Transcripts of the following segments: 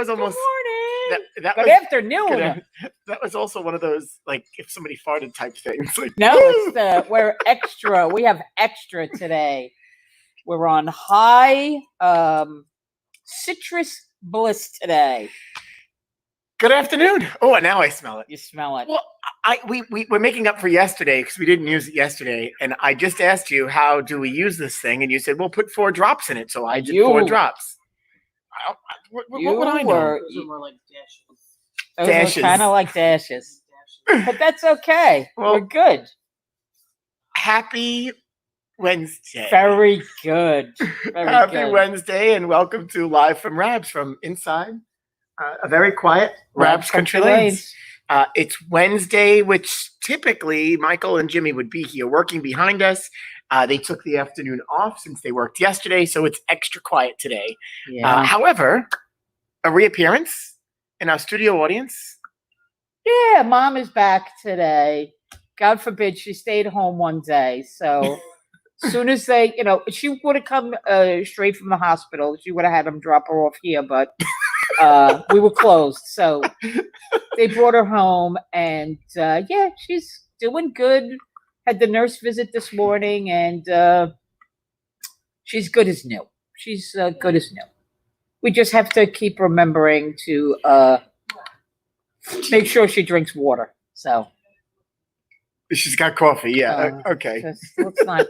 was almost Good morning. that Good was, afternoon. that was also one of those like if somebody farted type things. Like, No, it's we're extra. We have extra today. We're on high citrus bliss today. Good afternoon. Oh, and now I smell it. You smell it. Well, we're making up for yesterday because we didn't use it yesterday, and I just asked you how do we use this thing, and you said we'll put 4 drops in it, so I did 4 drops. What would I know? Those are more like dashes. Those Dashes. are kind of like dashes, but that's okay. Well, we're good. Happy Wednesday. Very good. Very Happy good. Wednesday, and welcome to Live from Rabs from inside a very quiet Rabs Country Lanes. It's Wednesday, which typically Michael and Jimmy would be here working behind us. They took the afternoon off since they worked yesterday, so it's extra quiet today. Yeah. However, a reappearance in our studio audience. Yeah, Mom is back today. God forbid she stayed home one day. So as soon as they, she would have come straight from the hospital. She would have had them drop her off here, but we were closed. So they brought her home, and yeah, she's doing good. Had the nurse visit this morning, and she's good as new. She's good as new. We just have to keep remembering to make sure she drinks water. So she's got coffee. Yeah. Okay. Let's not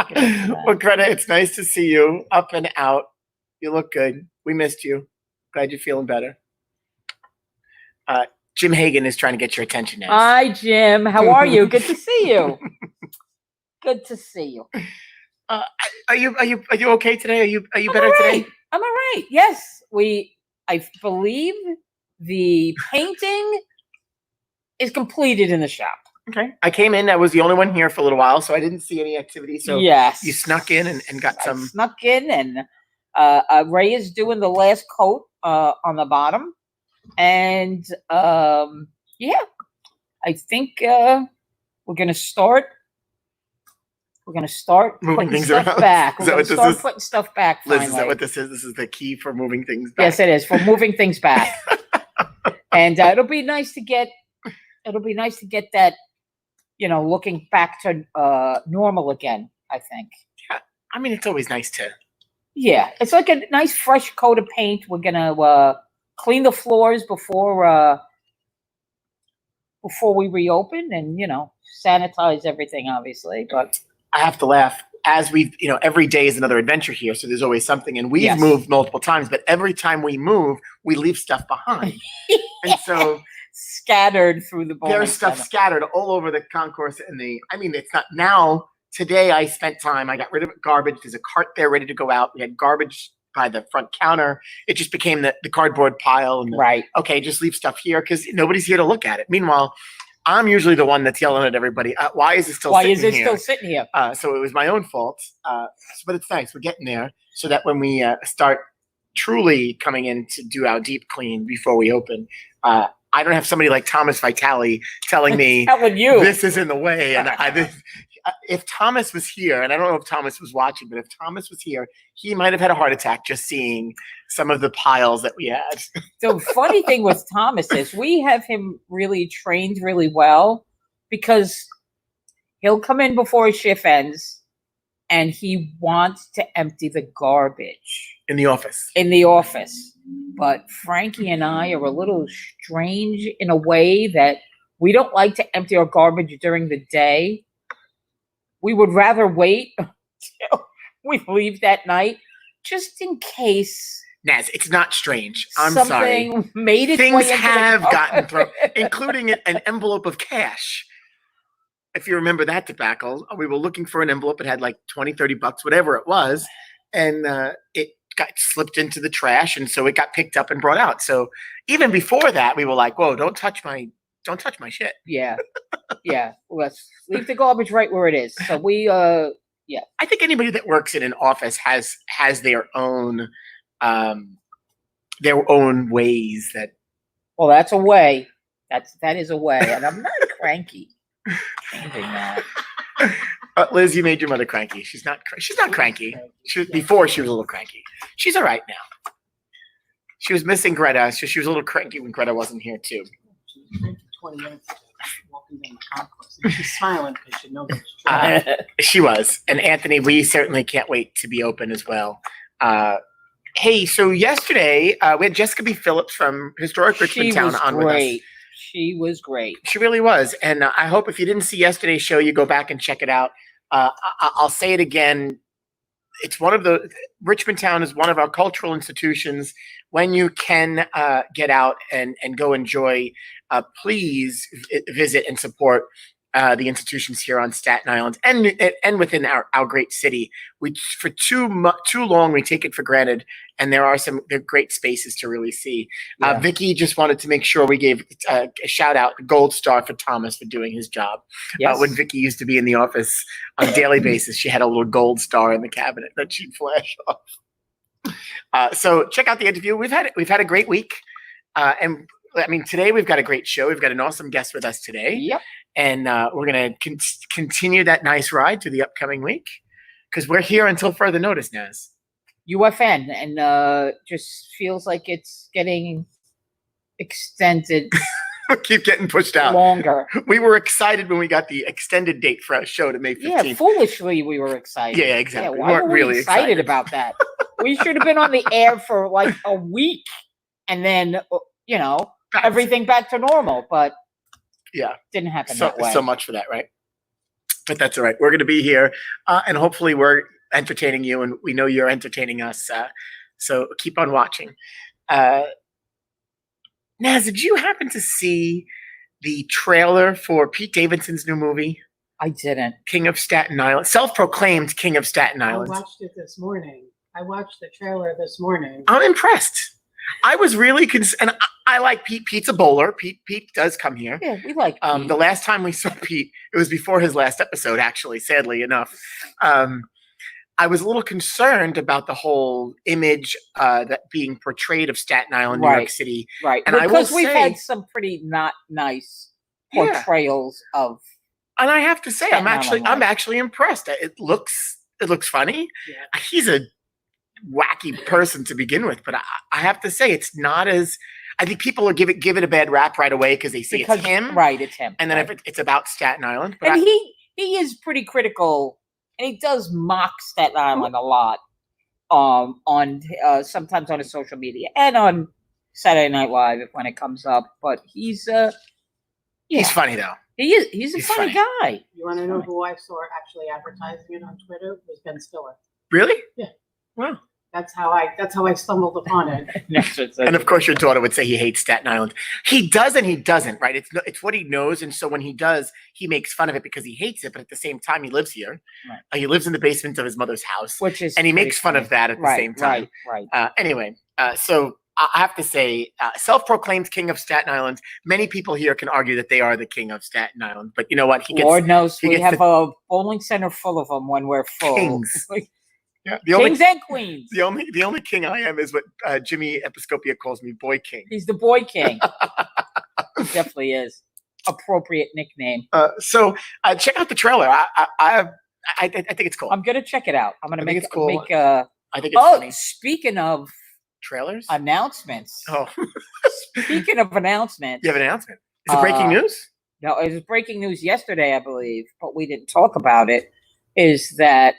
get into that. Well, Greta, it's nice to see you up and out. You look good. We missed you. Glad you're feeling better. Jim Hagan is trying to get your attention now. Hi, Jim. How are you? Good to see you. Good to see you. Are you okay today? Are you better today? I'm all right. Yes, I believe the painting is completed in the shop. Okay. I came in. I was the only one here for a little while, so I didn't see any activity. So yes, you snuck in and got some. I snuck in, and Ray is doing the last coat on the bottom. And yeah, I think we're gonna start moving putting things stuff around. back. Is We're that gonna what this start is? putting stuff back. Liz, Finally. is that what this is? This is the key for moving things back. Yes, it is for moving things back. And it'll be nice to get that, looking back to normal again. I think. Yeah, I mean it's always nice to. Yeah, it's like a nice fresh coat of paint. We're gonna clean the floors before we reopen, and sanitize everything, obviously. But I have to laugh as we've, every day is another adventure here, so there's always something. And we've moved multiple times, but every time we move, we leave stuff behind, and so scattered through the bowling there's stuff center. scattered all over the concourse and it's not now. Today I spent time. I got rid of garbage. There's a cart there ready to go out. We had garbage by the front counter. It just became the cardboard pile. And right. Okay, just leave stuff here because nobody's here to look at it. Meanwhile, I'm usually the one that's yelling at everybody. Why is it still sitting here? So it was my own fault. But it's nice. We're getting there so that when we start truly coming in to do our deep clean before we open, I don't have somebody like Thomas Vitale telling me this is in the way. And if Thomas was here, and I don't know if Thomas was watching, but if Thomas was here, he might have had a heart attack just seeing some of the piles that we had. The funny thing with Thomas is we have him really trained really well because he'll come in before his shift ends and he wants to empty the garbage. In the office. But Frankie and I are a little strange in a way that we don't like to empty our garbage during the day. We would rather wait until we leave that night, just in case. Naz, it's not strange. I'm sorry. Something made its Things way into have the gotten thrown, including an envelope of cash. If you remember that debacle, we were looking for an envelope. It had like $20-$30, whatever it was. And it got slipped into the trash. And so it got picked up and brought out. So even before that, we were like, whoa, don't touch my shit. Yeah. Yeah. Let's leave the garbage right where it is. So we, yeah. I think anybody that works in an office has their own ways that. Well, that's a way. That is a way. And I'm not cranky. Changing that. Liz, you made your mother cranky. She's not cranky. Before she was a little cranky. She's all right now. She was missing Greta, so she was a little cranky when Greta wasn't here too. She was drinking 20 minutes ago, walking down the concourse. And she's smiling because she knows it's true. She was. And Anthony, we certainly can't wait to be open as well. Hey, so yesterday we had Jessica B. Phillips from Historic Richmond Town on with us. She was great. She really was. And I hope if you didn't see yesterday's show, you go back and check it out. I'll say it again. It's Richmond Town is one of our cultural institutions. When you can get out and go enjoy, please visit and support the institutions here on Staten Island and within our great city. For too long we take it for granted, and there are great spaces to really see. Yeah. Vicky just wanted to make sure we gave a shout out, a gold star for Thomas for doing his job. Yes. When Vicky used to be in the office on a daily basis, she had a little gold star in the cabinet that she'd flash off. So check out the interview. We've had a great week, and I mean today we've got a great show. We've got an awesome guest with us today. Yep. And we're going to continue that nice ride to the upcoming week because we're here until further notice, Naz. UFN, and just feels like it's getting extended. Keep getting pushed out. Longer. We were excited when we got the extended date for our show to May 15th. Yeah, foolishly we were excited. Yeah, exactly. Yeah, why were we really excited about that? We should have been on the air for like a week and then, everything back to normal, but yeah, didn't happen that way. So much for that, right? But that's all right. We're going to be here, and hopefully we're entertaining you, and we know you're entertaining us. So keep on watching. Naz, did you happen to see the trailer for Pete Davidson's new movie? I didn't. King of Staten Island, self-proclaimed King of Staten Island. I watched it this morning. I watched the trailer this morning. I'm impressed. I was really and I like Pete. Pete's a bowler. Pete does come here. Yeah, we like Pete. The last time we saw Pete, it was before his last episode, actually, sadly enough. I was a little concerned about the whole image that being portrayed of Staten Island, New York City. Right. And because we've had some pretty not nice portrayals of. And I have to say, I'm actually impressed. It looks funny. Yeah. He's a wacky person to begin with, but I have to say it's not as. I think people will give it a bad rap right away because they see it's him. Right, it's him. And then if it's about Staten Island. But he is pretty critical, and he does mock Staten Island a lot on sometimes on his social media and on Saturday Night Live when it comes up. But he's funny though. He's a funny guy. You want to know who I saw actually advertising it on Twitter? It was Ben Stiller. Really? Yeah. Wow. That's how I stumbled upon it. And of course, your daughter would say he hates Staten Island. He does and he doesn't, right? It's what he knows, and so when he does, he makes fun of it because he hates it. But at the same time, he lives here. Right. He lives in the basement of his mother's house, and he makes fun of that at the same time. Right. Anyway, so I have to say, self-proclaimed King of Staten Island. Many people here can argue that they are the King of Staten Island, but you know what? Lord knows we have a bowling center full of them when we're full. Kings. Yeah, Kings and queens. The only king I am is what Jimmy Episcopia calls me, Boy King. He's the Boy King. He definitely is. Appropriate nickname. So check out the trailer. I think it's cool. I'm gonna check it out. I'm gonna make it cool. I think it's funny. Speaking of trailers, announcements. Oh, speaking of announcements, you have an announcement. Is it breaking news? No, it was breaking news yesterday, I believe, but we didn't talk about it. Is that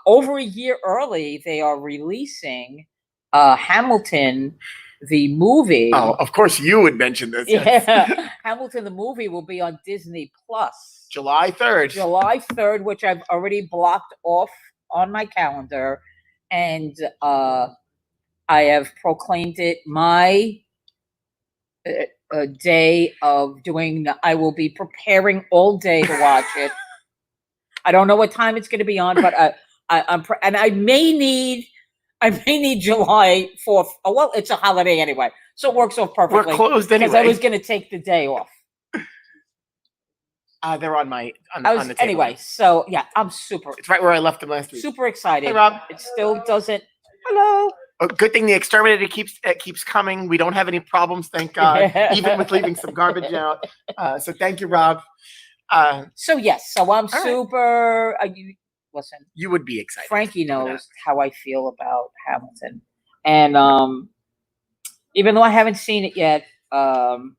over a year early, they are releasing Hamilton, the movie. Oh, of course you would mention this. Yeah. Hamilton, the movie, will be on Disney Plus. July 3rd. July 3rd, which I've already blocked off on my calendar. And I have proclaimed it my day of doing. I will be preparing all day to watch it. I don't know what time it's going to be on, but I may need July 4th. Oh, well, it's a holiday anyway, so it works off perfectly. We're closed anyway. Because I was going to take the day off. They're on the table. Anyway, so yeah, I'm super. It's right where I left them last week. Super excited. Hey, Rob. It still doesn't. Hello. Oh, good thing the exterminator keeps coming. We don't have any problems, thank God. Even with leaving some garbage out. So thank you, Rob. So I'm super. Listen. You would be excited. Frankie knows how I feel about Hamilton, And even though I haven't seen it yet, and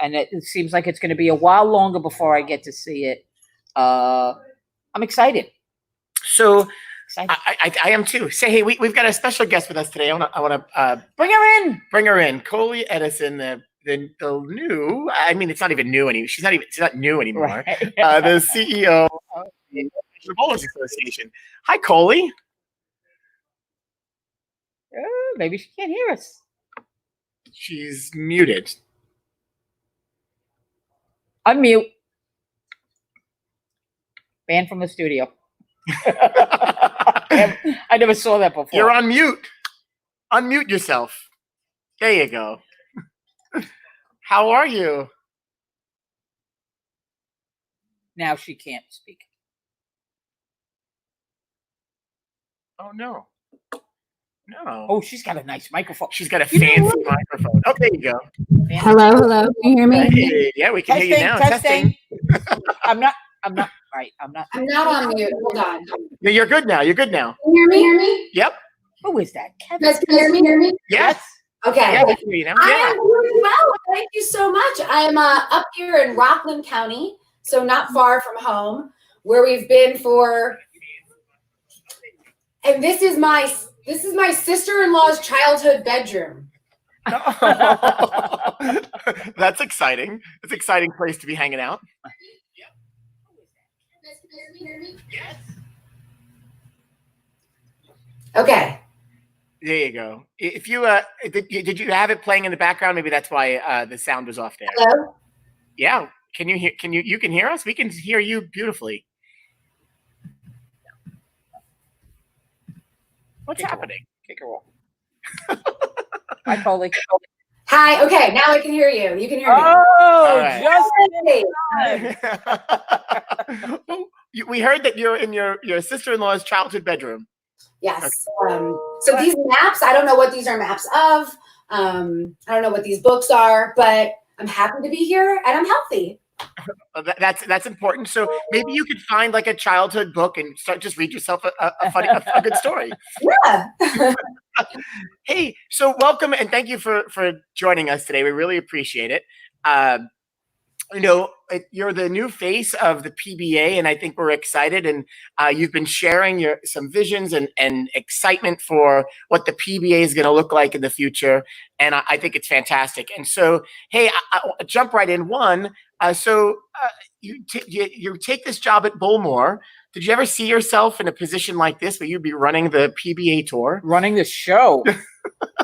it seems like it's going to be a while longer before I get to see it, I'm excited. So I am too. Say, hey, we've got a special guest with us today. I want to bring her in. Bring her in, Colie Edison, the new. I mean, it's not even new anymore. She's not new anymore. Right. The CEO of the Bowlers Association. Hi, Colie. Maybe she can't hear us. She's muted. Unmute. Banned from the studio. I never saw that before. You're on mute. Unmute yourself. There you go. How are you? Now she can't speak. Oh, no. No. Oh, she's got a nice microphone. She's got a fancy microphone. Oh, there you go. Hello. Can you hear me? Hey, yeah, we can hear you now. Testing. I'm not. Right. I'm not on mute. Hold on. No, you're good now. Can you hear me? Yep. Who is that? Kevin. Guys, can you hear me? Yes. Okay. Yeah, we can hear you now. I Yeah. am doing well. Thank you so much. I'm up here in Rockland County, so not far from home, where we've been for. And this is my sister-in-law's childhood bedroom. That's exciting. It's an exciting place to be hanging out. Yes. Okay. There you go. If you did you have it playing in the background? Maybe that's why the sound was off there. Hello? Yeah. Can you hear? You can hear us? We can hear you beautifully. What's happening? Kick her off. Hi, Coley. Hi. Okay, now I can hear you. You can hear me. Oh, Hey. We heard that you're in your sister-in-law's childhood bedroom. Yes. So these maps, I don't know what these are maps of. I don't know what these books are, but I'm happy to be here and I'm healthy. That's important. So maybe you could find like a childhood book and just read yourself a good story. Yeah. Hey, so welcome and thank you for joining us today. We really appreciate it. You're the new face of the PBA, and I think we're excited. And you've been sharing some visions and excitement for what the PBA is going to look like in the future. And I think it's fantastic. And so, hey, I'll jump right in. You take this job at Bullmore. Did you ever see yourself in a position like this where you'd be running the PBA tour? Running the show.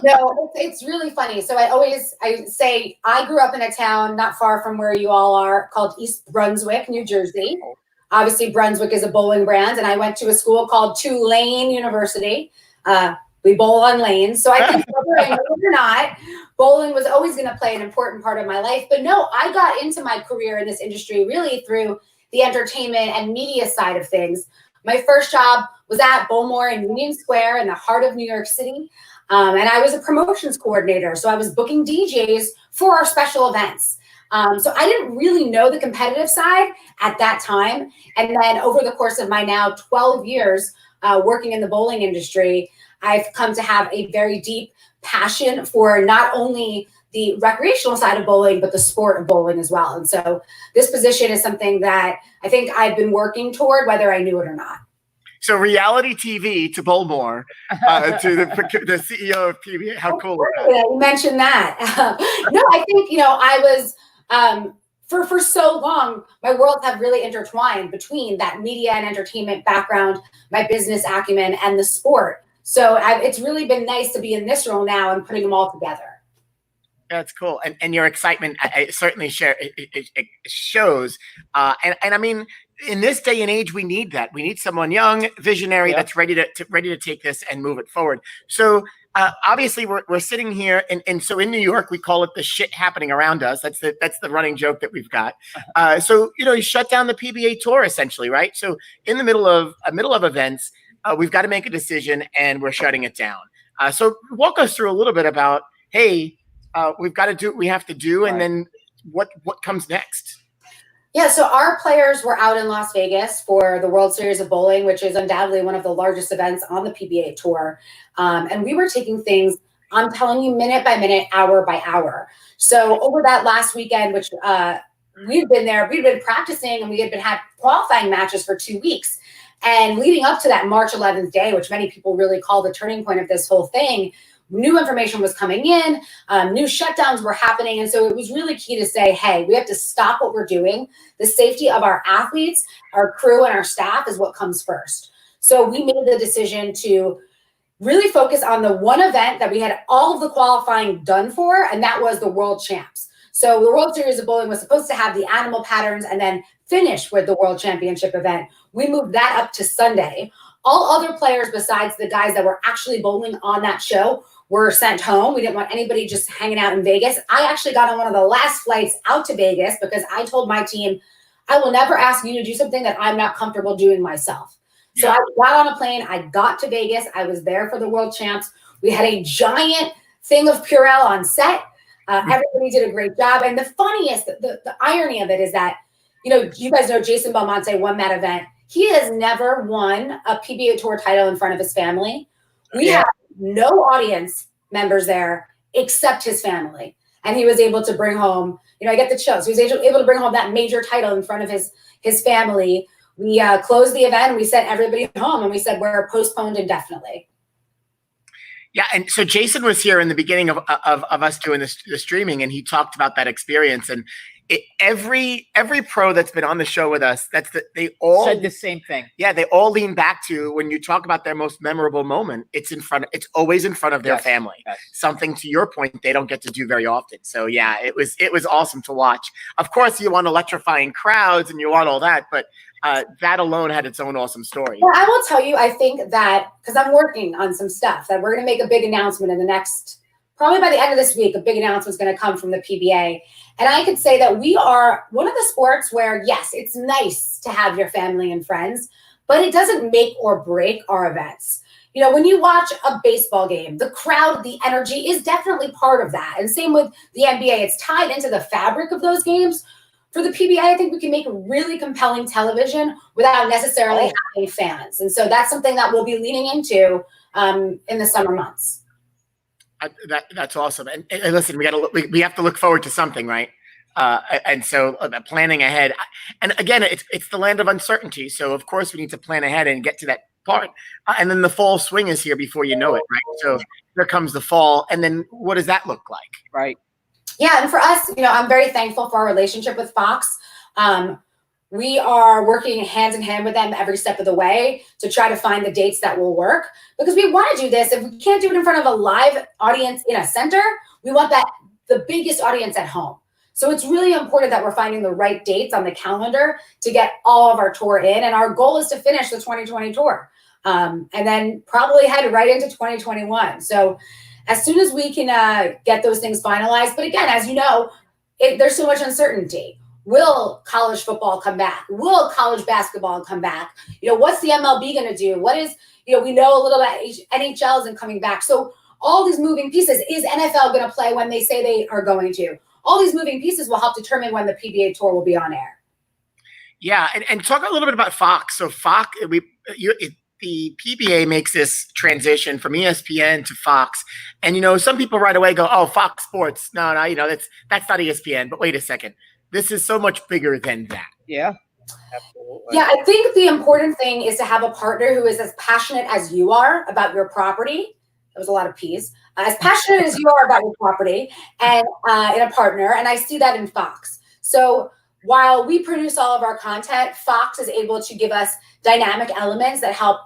No, it's really funny. So I say I grew up in a town not far from where you all are called East Brunswick, New Jersey. Obviously, Brunswick is a bowling brand, and I went to a school called Tulane University. We bowl on lanes. So I think whether I knew it or not, bowling was always going to play an important part of my life. But no, I got into my career in this industry really through the entertainment and media side of things. My first job was at Bullmore in Union Square in the heart of New York City. And I was a promotions coordinator. So I was booking DJs for our special events. So I didn't really know the competitive side at that time. And then over the course of my now 12 years working in the bowling industry, I've come to have a very deep passion for not only the recreational side of bowling, but the sport of bowling as well. And so this position is something that I think I've been working toward, whether I knew it or not. So reality TV to Bullmore, to the CEO of PBA. How cool is that? You mentioned that. No, I think, I was, for so long, my worlds have really intertwined between that media and entertainment background, my business acumen, and the sport. So it's really been nice to be in this role now and putting them all together. That's cool. And your excitement, I certainly share. It shows. And I mean, in this day and age, we need that. We need someone young, visionary, that's ready to take this and move it forward. So obviously, we're sitting here, and so in New York, we call it the shit happening around us. That's the running joke that we've got. So you shut down the PBA tour essentially, right? So in the middle of events, we've got to make a decision, and we're shutting it down. So walk us through a little bit about, hey, we've got to do what we have to do, and then what comes next. Yeah, so our players were out in Las Vegas for the World Series of Bowling, which is undoubtedly one of the largest events on the PBA Tour. And we were taking things, I'm telling you, minute by minute, hour by hour. So over that last weekend, which we'd been practicing, and we had had qualifying matches for 2 weeks. And leading up to that March 11th day, which many people really call the turning point of this whole thing, new information was coming in, new shutdowns were happening. And so it was really key to say, hey, we have to stop what we're doing. The safety of our athletes, our crew, and our staff is what comes first. So we made the decision to really focus on the one event that we had all of the qualifying done for, and that was the World Champs. So the World Series of Bowling was supposed to have the animal patterns and then finish with the World Championship event. We moved that up to Sunday. All other players besides the guys that were actually bowling on that show were sent home. We didn't want anybody just hanging out in Vegas. I actually got on one of the last flights out to Vegas because I told my team, I will never ask you to do something that I'm not comfortable doing myself. So I got on a plane. I got to Vegas. I was there for the World Champs. We had a giant thing of Purell on set. Everybody did a great job. And the funniest, the irony of it is that, you guys know Jason Belmonte won that event. He has never won a PBA Tour title in front of his family. We have no audience members there except his family. And he was able to bring home, I get the chills. He was able to bring home that major title in front of his family. We closed the event and we sent everybody home, and we said we're postponed indefinitely. Yeah, and so Jason was here in the beginning of us doing the streaming, and he talked about that experience. And every pro that's been on the show with us, they all said the same thing. Yeah, they all lean back to when you talk about their most memorable moment. It's always in front of their family. Yes. Something, to your point, they don't get to do very often. So yeah, it was awesome to watch. Of course, you want electrifying crowds and you want all that, but that alone had its own awesome story. Well, I will tell you, I think that because I'm working on some stuff that we're going to make a big announcement in the next, probably by the end of this week, a big announcement is going to come from the PBA. And I could say that we are one of the sports where, yes, it's nice to have your family and friends, but it doesn't make or break our events. When you watch a baseball game, the crowd, the energy is definitely part of that. And same with the NBA, it's tied into the fabric of those games. For the PBA, I think we can make really compelling television without necessarily having fans. And so that's something that we'll be leaning into in the summer months. That's awesome. And listen, we have to look forward to something, right? And so planning ahead. And again, it's the land of uncertainty. So of course we need to plan ahead and get to that part. And then the fall swing is here before you know it, right? So here comes the fall. And then what does that look like? Right. Yeah, and for us, I'm very thankful for our relationship with Fox. We are working hand in hand with them every step of the way to try to find the dates that will work, because we want to do this. If we can't do it in front of a live audience in a center, we want the biggest audience at home. So it's really important that we're finding the right dates on the calendar to get all of our tour in. And our goal is to finish the 2020 tour and then probably head right into 2021. So as soon as we can get those things finalized. But again, as you know, there's so much uncertainty. Will college football come back? Will college basketball come back? What's the MLB going to do? What is, we know a little bit, NHL isn't coming back. So all these moving pieces, is NFL going to play when they say they are going to? All these moving pieces will help determine when the PBA Tour will be on air. Yeah, and talk a little bit about Fox. So Fox, the PBA makes this transition from ESPN to Fox. And, some people right away go, oh, Fox Sports. No, that's not ESPN. But wait a second. This is so much bigger than that. Yeah, absolutely. Yeah, I think the important thing is to have a partner who is as passionate as you are about your property. That was a lot of P's. As passionate as you are about your property and in a partner. And I see that in Fox. So while we produce all of our content, Fox is able to give us dynamic elements that help,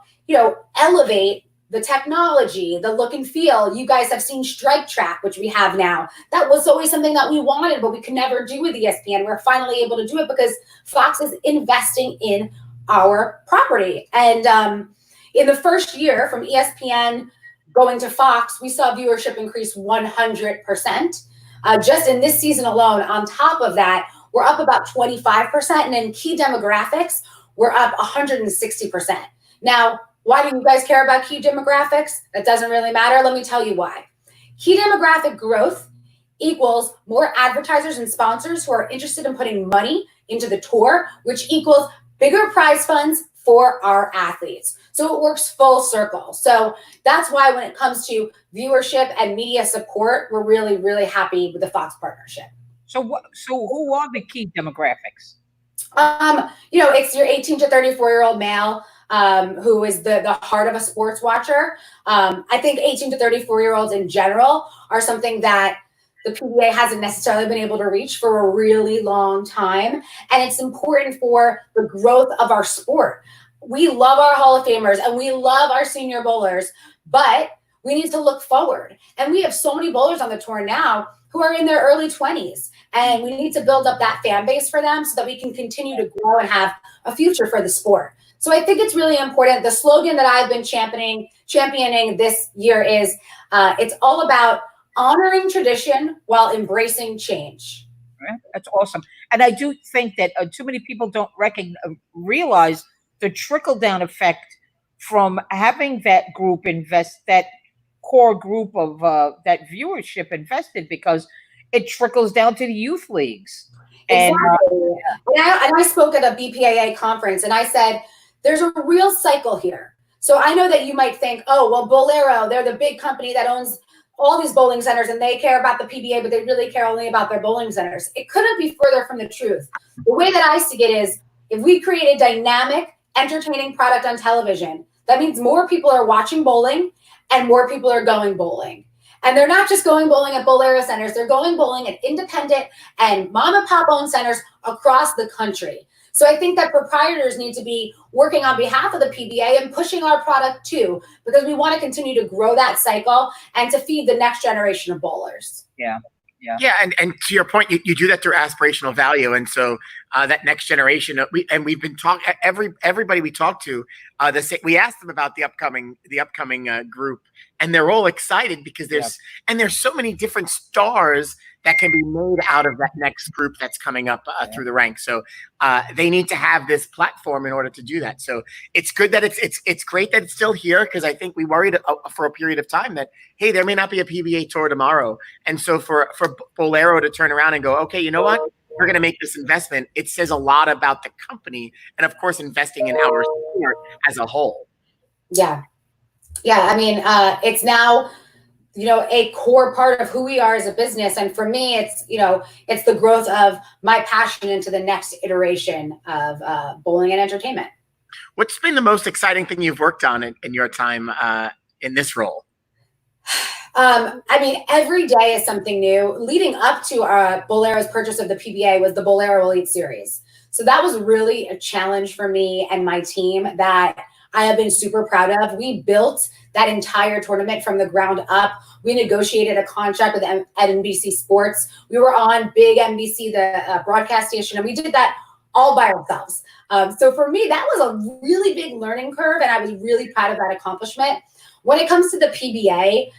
elevate the technology, the look and feel. You guys have seen Strike Track, which we have now. That was always something that we wanted, but we could never do with ESPN. We're finally able to do it because Fox is investing in our property. And in the first year from ESPN going to Fox, we saw viewership increase 100%. Just in this season alone, on top of that, we're up about 25%. And in key demographics, we're up 160%. Now, why do you guys care about key demographics? That doesn't really matter. Let me tell you why. Key demographic growth equals more advertisers and sponsors who are interested in putting money into the tour, which equals bigger prize funds for our athletes. So it works full circle. So that's why when it comes to viewership and media support, we're really, really happy with the Fox partnership. So who are the key demographics? It's your 18 to 34-year-old male who is the heart of a sports watcher. I think 18 to 34-year-olds in general are something that the PBA hasn't necessarily been able to reach for a really long time. And it's important for the growth of our sport. We love our Hall of Famers and we love our senior bowlers, but we need to look forward. And we have so many bowlers on the tour now who are in their early 20s. And we need to build up that fan base for them so that we can continue to grow and have a future for the sport. So I think it's really important. The slogan that I've been championing this year is it's all about honoring tradition while embracing change. That's awesome. And I do think that too many people don't realize the trickle-down effect from having that group invest, that core group of that viewership invested, because it trickles down to the youth leagues. Exactly. And I spoke at a BPAA conference and I said, there's a real cycle here. So I know that you might think, oh, well, Bowlero, they're the big company that owns all these bowling centers and they care about the PBA, but they really care only about their bowling centers. It couldn't be further from the truth. The way that I see it is, if we create a dynamic, entertaining product on television, that means more people are watching bowling and more people are going bowling. And they're not just going bowling at Bowlero centers, they're going bowling at independent and mom and pop owned centers across the country. So I think that proprietors need to be working on behalf of the PBA and pushing our product too, because we want to continue to grow that cycle and to feed the next generation of bowlers. Yeah. And to your point, you do that through aspirational value, and so that next generation. We've been talking. Everybody we talk to, we asked them about the upcoming group, and they're all excited because there's so many different stars that can be made out of that next group that's coming up through the ranks. So they need to have this platform in order to do that. So it's good that it's great that it's still here, because I think we worried for a period of time that, hey, there may not be a PBA tour tomorrow. And so for Bowlero to turn around and go, okay, you know what? We're going to make this investment. It says a lot about the company and, of course, investing in our sport as a whole. Yeah. I mean, it's now a core part of who we are as a business. And for me, it's the growth of my passion into the next iteration of bowling and entertainment. What's been the most exciting thing you've worked on in your time in this role? I mean, every day is something new. Leading up to Bowlero's purchase of the PBA was the Bowlero Elite Series. So that was really a challenge for me and my team that I have been super proud of. We built that entire tournament from the ground up. We negotiated a contract with NBC Sports. We were on big NBC, the broadcast station, and we did that all by ourselves. So for me, that was a really big learning curve, and I was really proud of that accomplishment. When it comes to the PBA,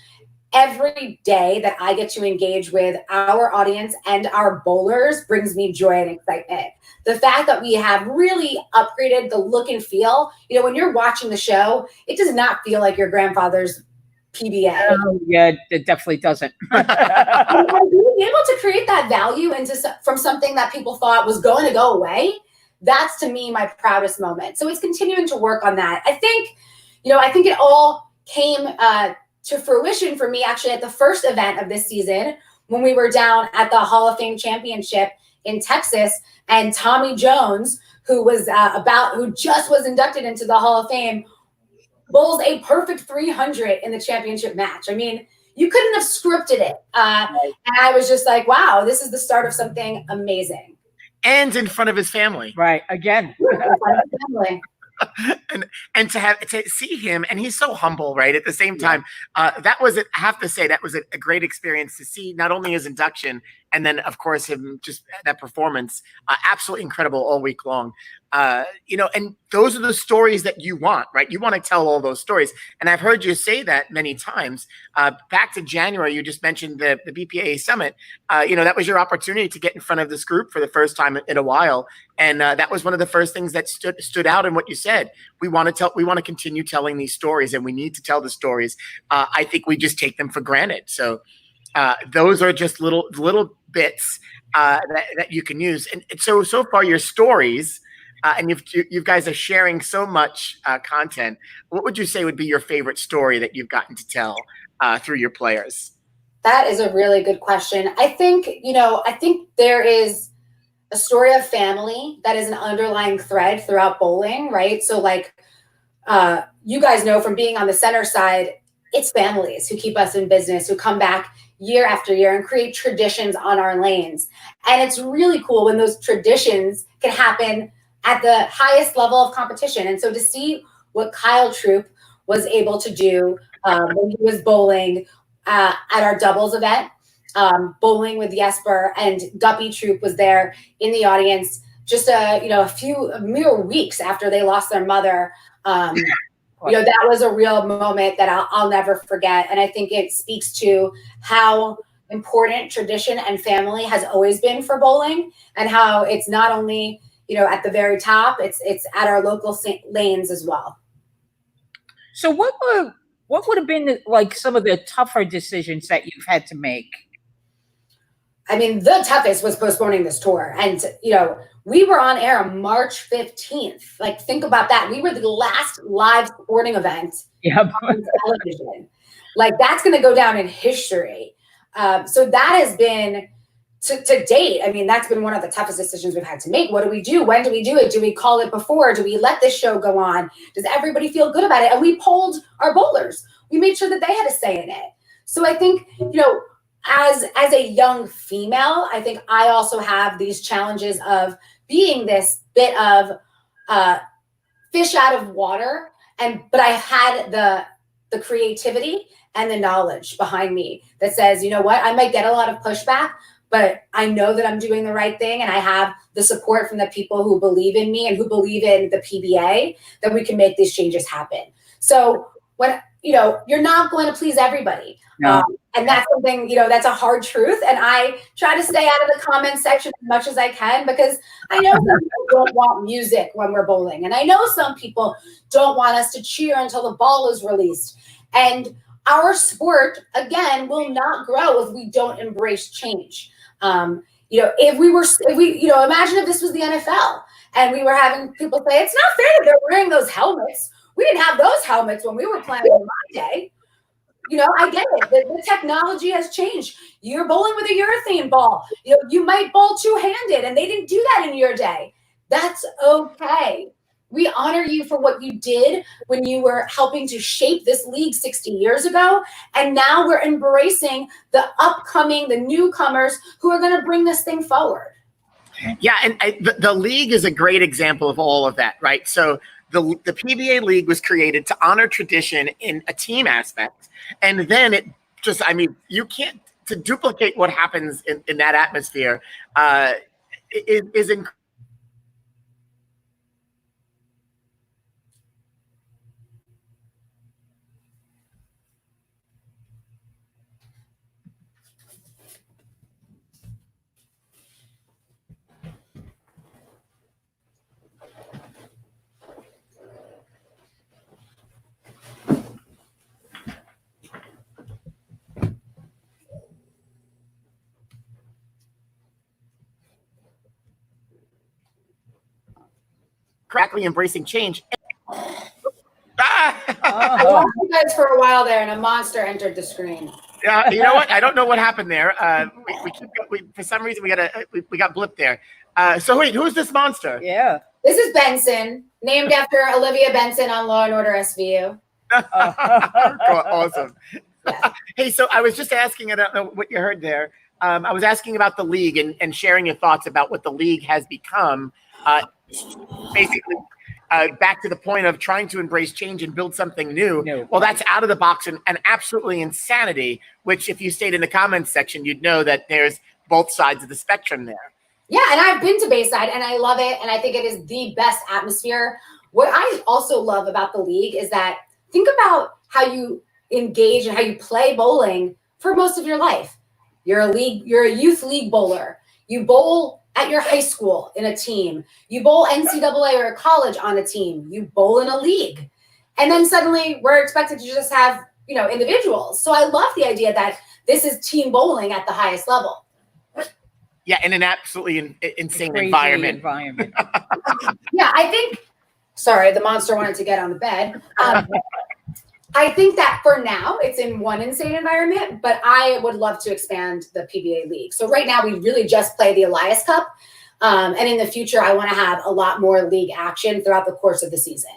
every day that I get to engage with our audience and our bowlers brings me joy and excitement. The fact that we have really upgraded the look and feel, when you're watching the show, it does not feel like your grandfather's PBA. Oh, yeah, it definitely doesn't. Being able to create that value from something that people thought was going to go away, that's to me my proudest moment. So it's continuing to work on that. I think it all came to fruition for me actually at the first event of this season when we were down at the Hall of Fame Championship in Texas, and Tommy Jones, who just was inducted into the Hall of Fame, bowls a perfect 300 in the championship match. I mean, you couldn't have scripted it. And I was just like, wow, this is the start of something amazing. And in front of his family. Right. Again. and to see him, and he's so humble, right? At the same time, I have to say that was a great experience to see not only his induction and then of course him just that performance, absolutely incredible all week long. And those are the stories that you want, right? You want to tell all those stories. And I've heard you say that many times. Back to January, you just mentioned the BPAA Summit. That was your opportunity to get in front of this group for the first time in a while. And that was one of the first things that stood out in what you said. We want to continue telling these stories, and we need to tell the stories. I think we just take them for granted. So those are just little bits that you can use. And so far your stories, and you guys are sharing so much content. What would you say would be your favorite story that you've gotten to tell through your players? That is a really good question. I think there is a story of family that is an underlying thread throughout bowling, right? So like, you guys know from being on the center side, it's families who keep us in business, who come back year after year and create traditions on our lanes. And it's really cool when those traditions can happen at the highest level of competition. And so to see what Kyle Troop was able to do when he was bowling at our doubles event, bowling with Jesper, and Guppy Troop was there in the audience just a few mere weeks after they lost their mother. That was a real moment that I'll never forget. And I think it speaks to how important tradition and family has always been for bowling, and how it's not only, at the very top, it's at our local lanes as well. So what would have been like some of the tougher decisions that you've had to make? I mean, the toughest was postponing this tour. And, we were on air on March 15th. Like, think about that. We were the last live sporting event on television. Like, that's going to go down in history. So that has been, to date, I mean, that's been one of the toughest decisions we've had to make. What do we do? When do we do it? Do we call it before? Do we let this show go on? Does everybody feel good about it? And we polled our bowlers. We made sure that they had a say in it. So I think, as a young female, I think I also have these challenges of being this bit of fish out of water, but I have had the creativity and the knowledge behind me that says, you know what, I might get a lot of pushback, but I know that I'm doing the right thing, and I have the support from the people who believe in me and who believe in the PBA, that we can make these changes happen. So when you're not going to please everybody. No. And that's something, that's a hard truth. And I try to stay out of the comment section as much as I can, because I know some people don't want music when we're bowling. And I know some people don't want us to cheer until the ball is released. And our sport, again, will not grow if we don't embrace change. Imagine if this was the NFL and we were having people say, it's not fair that they're wearing those helmets. We didn't have those helmets when we were playing in my day. I get it. The technology has changed. You're bowling with a urethane ball. You might bowl two-handed, and they didn't do that in your day. That's okay. We honor you for what you did when you were helping to shape this league 60 years ago. And now we're embracing the newcomers who are going to bring this thing forward. Yeah, and the league is a great example of all of that, right? So the PBA league was created to honor tradition in a team aspect. And then you can't, to duplicate what happens in that atmosphere is incredible. Correctly embracing change. I watched you guys for a while there, and a monster entered the screen. Yeah, you know what? I don't know what happened there. For some reason we got blipped there. So wait, who's this monster? Yeah, this is Benson, named after Olivia Benson on Law and Order SVU. Awesome. Yeah. Hey, so I was just asking, I don't know what you heard there. I was asking about the league and sharing your thoughts about what the league has become. Basically, back to the point of trying to embrace change and build something new. No. Well, that's out of the box and absolutely insanity, which if you stayed in the comments section, you'd know that there's both sides of the spectrum there. Yeah, and I've been to Bayside, and I love it, and I think it is the best atmosphere. What I also love about the league is that think about how you engage and how you play bowling for most of your life. You're a youth league bowler. You bowl at your high school in a team. You bowl NCAA or college on a team. You bowl in a league. And then suddenly we're expected to just have, individuals. So I love the idea that this is team bowling at the highest level. Yeah, in an absolutely insane Crazy environment. Yeah, I think. Sorry, the monster wanted to get on the bed. I think that for now it's in one insane environment, but I would love to expand the PBA league. So right now we really just play the Elias Cup. And in the future, I want to have a lot more league action throughout the course of the season.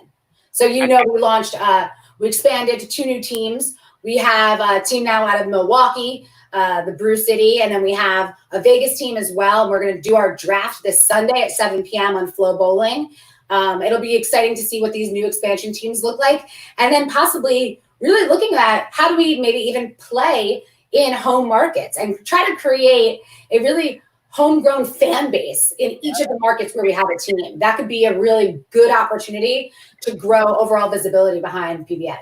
So, we expanded to 2 new teams. We have a team now out of Milwaukee, the Brew City, and then we have a Vegas team as well. We're going to do our draft this Sunday at 7 p.m. on Flow Bowling. It'll be exciting to see what these new expansion teams look like. And then possibly really looking at how do we maybe even play in home markets and try to create a really homegrown fan base in each of the markets where we have a team. That could be a really good opportunity to grow overall visibility behind PBA.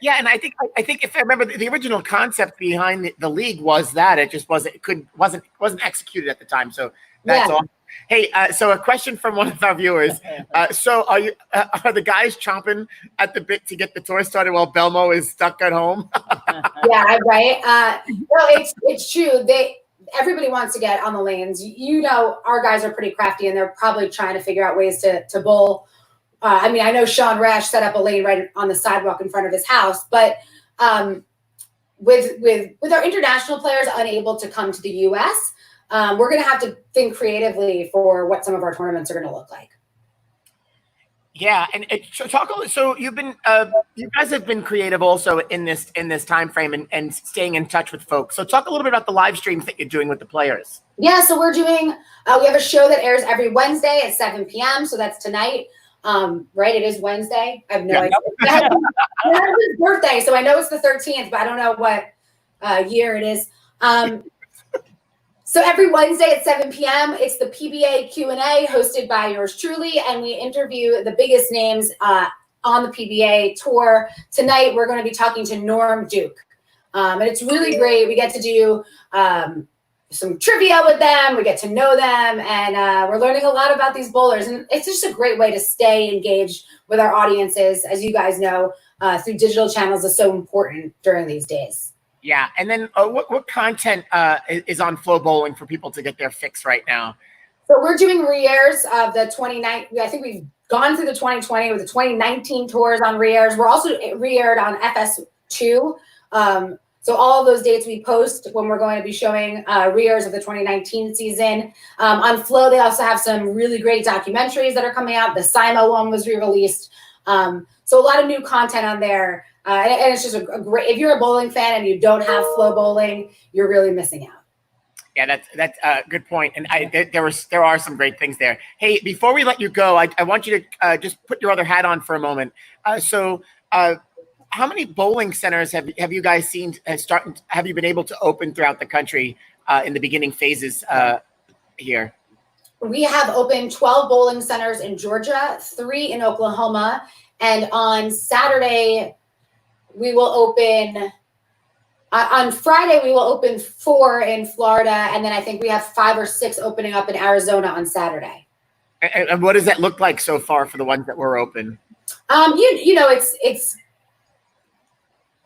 Yeah, and I think if I remember, the original concept behind the league was that it just wasn't executed at the time. So that's all. Hey, so a question from one of our viewers. So are the guys chomping at the bit to get the tour started while Belmo is stuck at home? Yeah, right. No, it's true. Everybody wants to get on the lanes. You know, our guys are pretty crafty, and they're probably trying to figure out ways to bowl. I mean, I know Sean Rash set up a lane right on the sidewalk in front of his house, but with our international players unable to come to the U.S., we're going to have to think creatively for what some of our tournaments are going to look like. Yeah, and so you've been you guys have been creative also in this time frame and staying in touch with folks. So talk a little bit about the live streams that you're doing with the players. Yeah, so we're doing we have a show that airs every Wednesday at 7 p.m. So that's tonight. Right, it is Wednesday. I have no idea. It's his birthday, so I know it's the 13th, but I don't know what year it is. So every Wednesday at 7 p.m., it's the PBA Q&A hosted by yours truly, and we interview the biggest names on the PBA tour. Tonight, we're going to be talking to Norm Duke, and it's really great. We get to do some trivia with them. We get to know them, and we're learning a lot about these bowlers, and it's just a great way to stay engaged with our audiences. As you guys know, through digital channels is so important during these days. Yeah, and then what content is on Flow Bowling for people to get their fix right now? So we're doing re-airs of the 2019. I think we've gone through the 2020 with the 2019 tours on re-airs. We're also re-aired on FS2. So all of those dates we post when we're going to be showing re-airs of the 2019 season. On Flow, they also have some really great documentaries that are coming out. The Simo one was re-released. So a lot of new content on there. And it's just a great, if you're a bowling fan and you don't have Flow Bowling, you're really missing out. Yeah, that's a good point. And there are some great things there. Hey, before we let you go, I want you to just put your other hat on for a moment. How many bowling centers have you guys seen have you been able to open throughout the country in the beginning phases here? We have opened 12 bowling centers in Georgia, 3 in Oklahoma, and on Saturday, we will open, on Friday, we will open 4 in Florida. And then I think we have 5 or 6 opening up in Arizona on Saturday. And what does that look like so far for the ones that were open? You know, it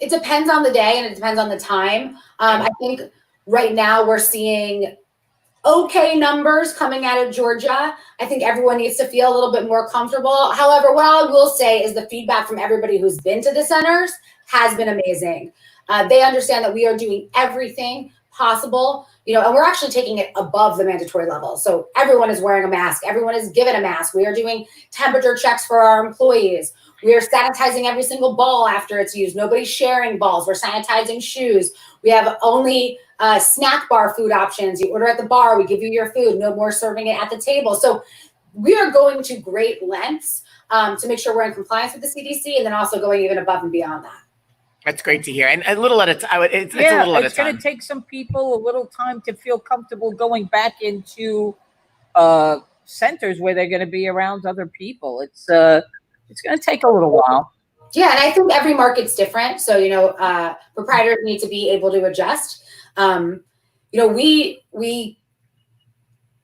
depends on the day and it depends on the time. I think right now we're seeing okay numbers coming out of Georgia. I think everyone needs to feel a little bit more comfortable. However, what I will say is the feedback from everybody who's been to the centers has been amazing. They understand that we are doing everything possible, you know, and we're actually taking it above the mandatory level. So everyone is wearing a mask. Everyone is given a mask. We are doing temperature checks for our employees. We are sanitizing every single ball after it's used. Nobody's sharing balls. We're sanitizing shoes. We have only snack bar food options. You order at the bar, we give you your food. No more serving it at the table. So we are going to great lengths to make sure we're in compliance with the CDC, and then also going even above and beyond that. That's great to hear. And a little at a time. It's a little at a time. It's going to take some people a little time to feel comfortable going back into centers where they're going to be around other people. It's going to take a little while. Yeah, and I think every market's different. So, you know, proprietors need to be able to adjust. You know, we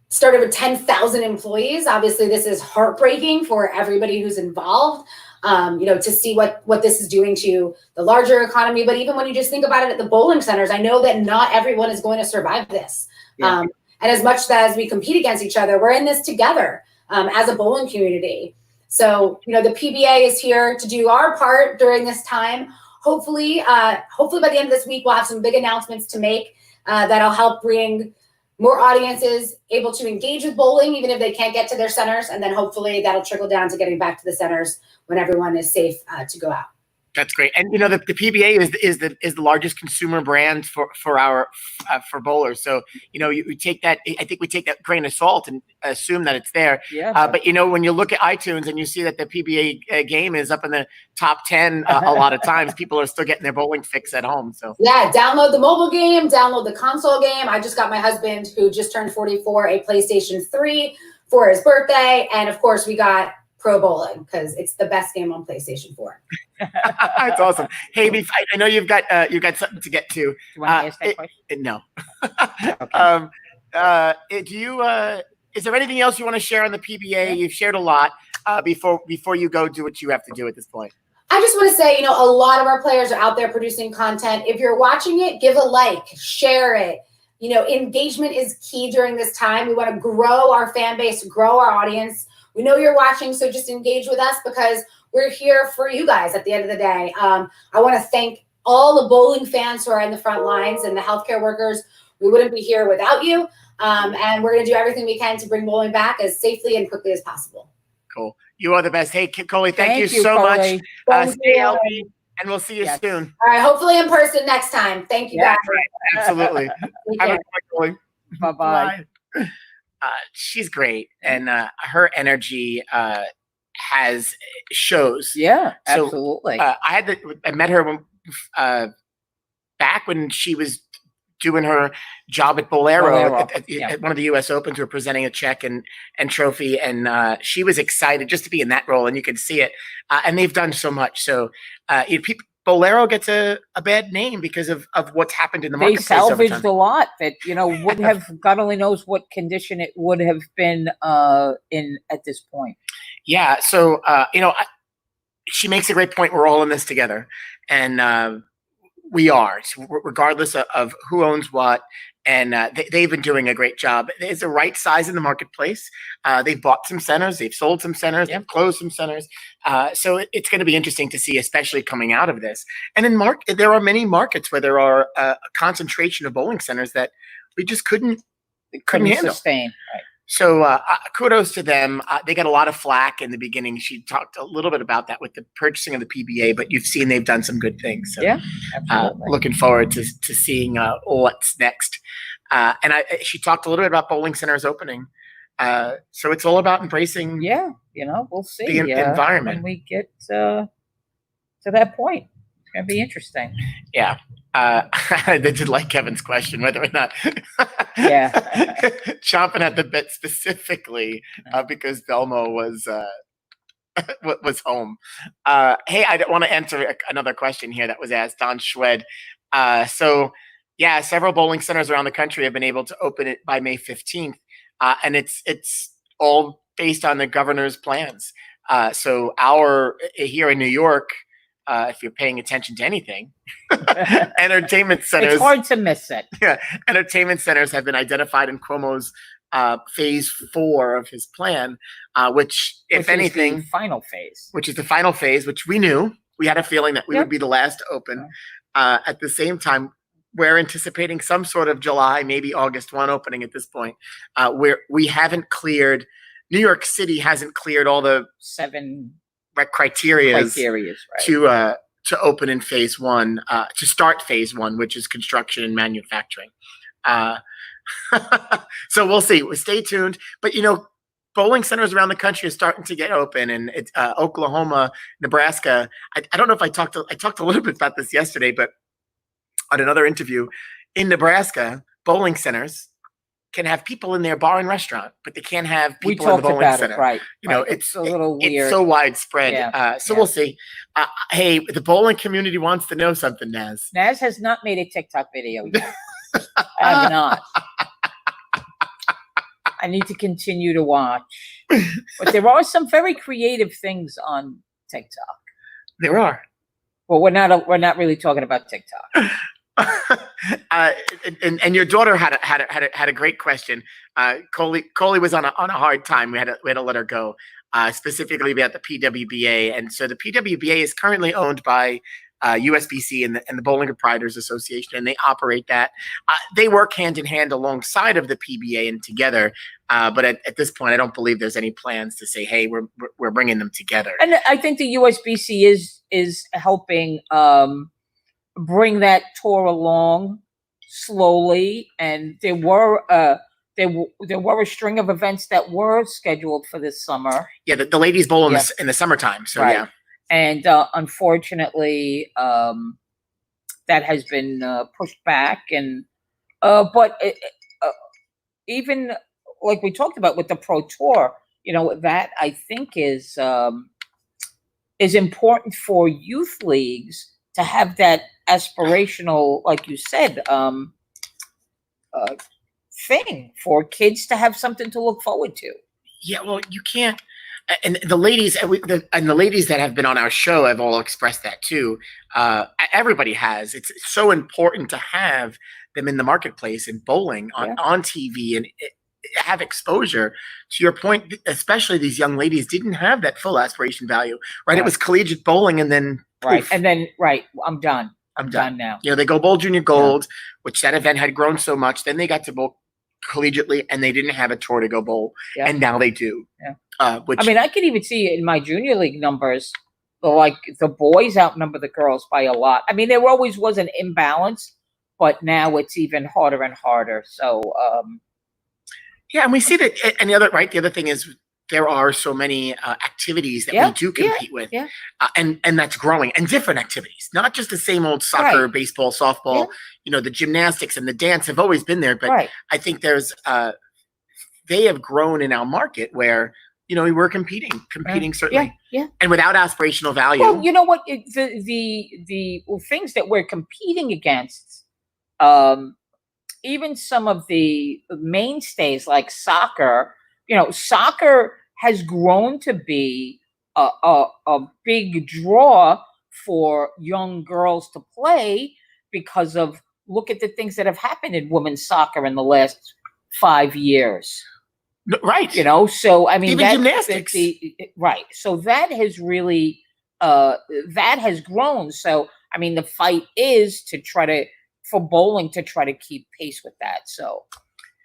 started with 10,000 employees. Obviously, this is heartbreaking for everybody who's involved, you know, to see what this is doing to the larger economy. But even when you just think about it at the bowling centers, I know that not everyone is going to survive this. Yeah. And as much as we compete against each other, we're in this together as a bowling community. So, you know, the PBA is here to do our part during this time. Hopefully by the end of this week, we'll have some big announcements to make that'll help bring more audiences able to engage with bowling, even if they can't get to their centers. And then hopefully that'll trickle down to getting back to the centers when everyone is safe to go out. That's great. And you know, the PBA is the largest consumer brand for bowlers. So you know, you take that. I think we take that grain of salt and assume that it's there. Yeah. But you know, when you look at iTunes and you see that the PBA game is up in the top 10 a lot of times, people are still getting their bowling fix at home. So yeah, download the mobile game, download the console game. I just got my husband, who just turned 44, a PlayStation 3 for his birthday, and of course we got Pro Bowling because it's the best game on PlayStation 4. That's awesome. Hey, I know you've got something to get to. Do you want to ask that question? No. Okay. Is there anything else you want to share on the PBA? You've shared a lot. Before you go do what you have to do at this point. I just want to say, you know, a lot of our players are out there producing content. If you're watching it, give a like, share it. You know, engagement is key during this time. We want to grow our fan base, grow our audience. We know you're watching, so just engage with us because we're here for you guys at the end of the day. I want to thank all the bowling fans who are in the front lines and the healthcare workers. We wouldn't be here without you. And we're going to do everything we can to bring bowling back as safely and quickly as possible. Cool. You are the best. Hey, Coley, thank you so Coley. much. Stay healthy, and we'll see you soon. All right, hopefully in person next time. Thank you, guys. Right. Absolutely. Have a good one, Coley. Bye-bye. She's great, and her energy shows. Yeah, absolutely. I met her when, back when she was doing her job at Bolero. At one of the U.S. Opens. We were presenting a check and trophy, and she was excited just to be in that role, and you could see it. And they've done so much. So Bolero gets a bad name because of what's happened in the marketplace. They salvaged a lot that, you know, would have, God only knows what condition it would have been in at this point. Yeah. So, you know, she makes a great point. We're all in this together. And we are, so regardless of who owns what. And they've been doing a great job. It's the right size in the marketplace. They've bought some centers. They've sold some centers. They've closed some centers. So it's going to be interesting to see, especially coming out of this. And there are many markets where there are a concentration of bowling centers that we just couldn't handle. Sustain. Right. So kudos to them. They got a lot of flack in the beginning. She talked a little bit about that with the purchasing of the PBA, but you've seen they've done some good things. So, yeah, absolutely. Looking forward to seeing what's next. And she talked a little bit about bowling centers opening. So it's all about embracing. Yeah, you know, we'll see the environment when we get to that point. It's gonna be interesting. Yeah. They did like Kevin's question, whether or not chomping at the bit specifically because Belmo was home. Hey, I want to answer another question here that was asked. Don Schwed. So yeah, several bowling centers around the country have been able to open it by May 15th. And it's all based on the governor's plans. So here in New York, if you're paying attention to anything, entertainment centers. It's hard to miss it. Yeah, entertainment centers have been identified in Cuomo's phase 4 of his plan, which anything, is the final phase. Which is the final phase, which we knew. We had a feeling that we would be the last to open. At the same time, we're anticipating some sort of July, maybe August 1 opening at this point, where we haven't cleared. New York City hasn't cleared all the 7 criteria right. to open in phase 1, to start phase 1, which is construction and manufacturing. So we'll see. Stay tuned. But you know, bowling centers around the country are starting to get open, and it's Oklahoma, Nebraska. I don't know if I talked a little bit about this yesterday, but on another interview, in Nebraska, bowling centers can have people in their bar and restaurant, but they can't have people in the bowling center. Right. You know, it's a little weird. It's so widespread. We'll see. Hey, the bowling community wants to know something, Naz. Naz has not made a TikTok video yet. I have not. I need to continue to watch. But there are some very creative things on TikTok. There are. Well, we're not really talking about TikTok. And your daughter had a great question. Colie was on a hard time. We had to let her go. Specifically about the PWBA, and so the PWBA is currently owned by USBC and the Bowling Proprietors Association, and they operate that. They work hand in hand alongside of the PBA and together. But at this point, I don't believe there's any plans to say, "Hey, we're bringing them together." And I think the USBC is helping bring that tour along slowly. And there were a string of events that were scheduled for this summer. Yeah, the ladies bowl in the summertime. So right. Yeah. And unfortunately, that has been pushed back. And but even like we talked about with the Pro Tour, that I think is important for youth leagues to have that aspirational, like you said, thing for kids to have something to look forward to. Yeah, well, you can't. And the ladies that have been on our show have all expressed that too. Everybody has. It's so important to have them in the marketplace and bowling on TV and have exposure. To your point, especially these young ladies didn't have that full aspiration value, right? It was collegiate bowling, and then poof. And then I'm done. I'm done now. They go bowl junior gold, which that event had grown so much. Then they got to bowl collegiately, and they didn't have a tour to go bowl, and now they do. Yeah. Which, I mean, I could even see in my junior league numbers, the boys outnumber the girls by a lot. I mean, there always was an imbalance, but now it's even harder and harder. So, and we see that. And the other thing is there are so many activities that we do compete with, and that's growing, and different activities, not just the same old soccer, baseball, softball. The gymnastics and the dance have always been there, but I think there's they have grown in our market where we're competing certainly, and without aspirational value. Well, you know what, the things that we're competing against, even some of the mainstays like soccer. Soccer has grown to be a big draw for young girls to play because of, look at the things that have happened in women's soccer in the last 5 years. Right. So I mean, even gymnastics. Right. So that has really, that has grown. So, I mean, the fight is for bowling to try to keep pace with that. So,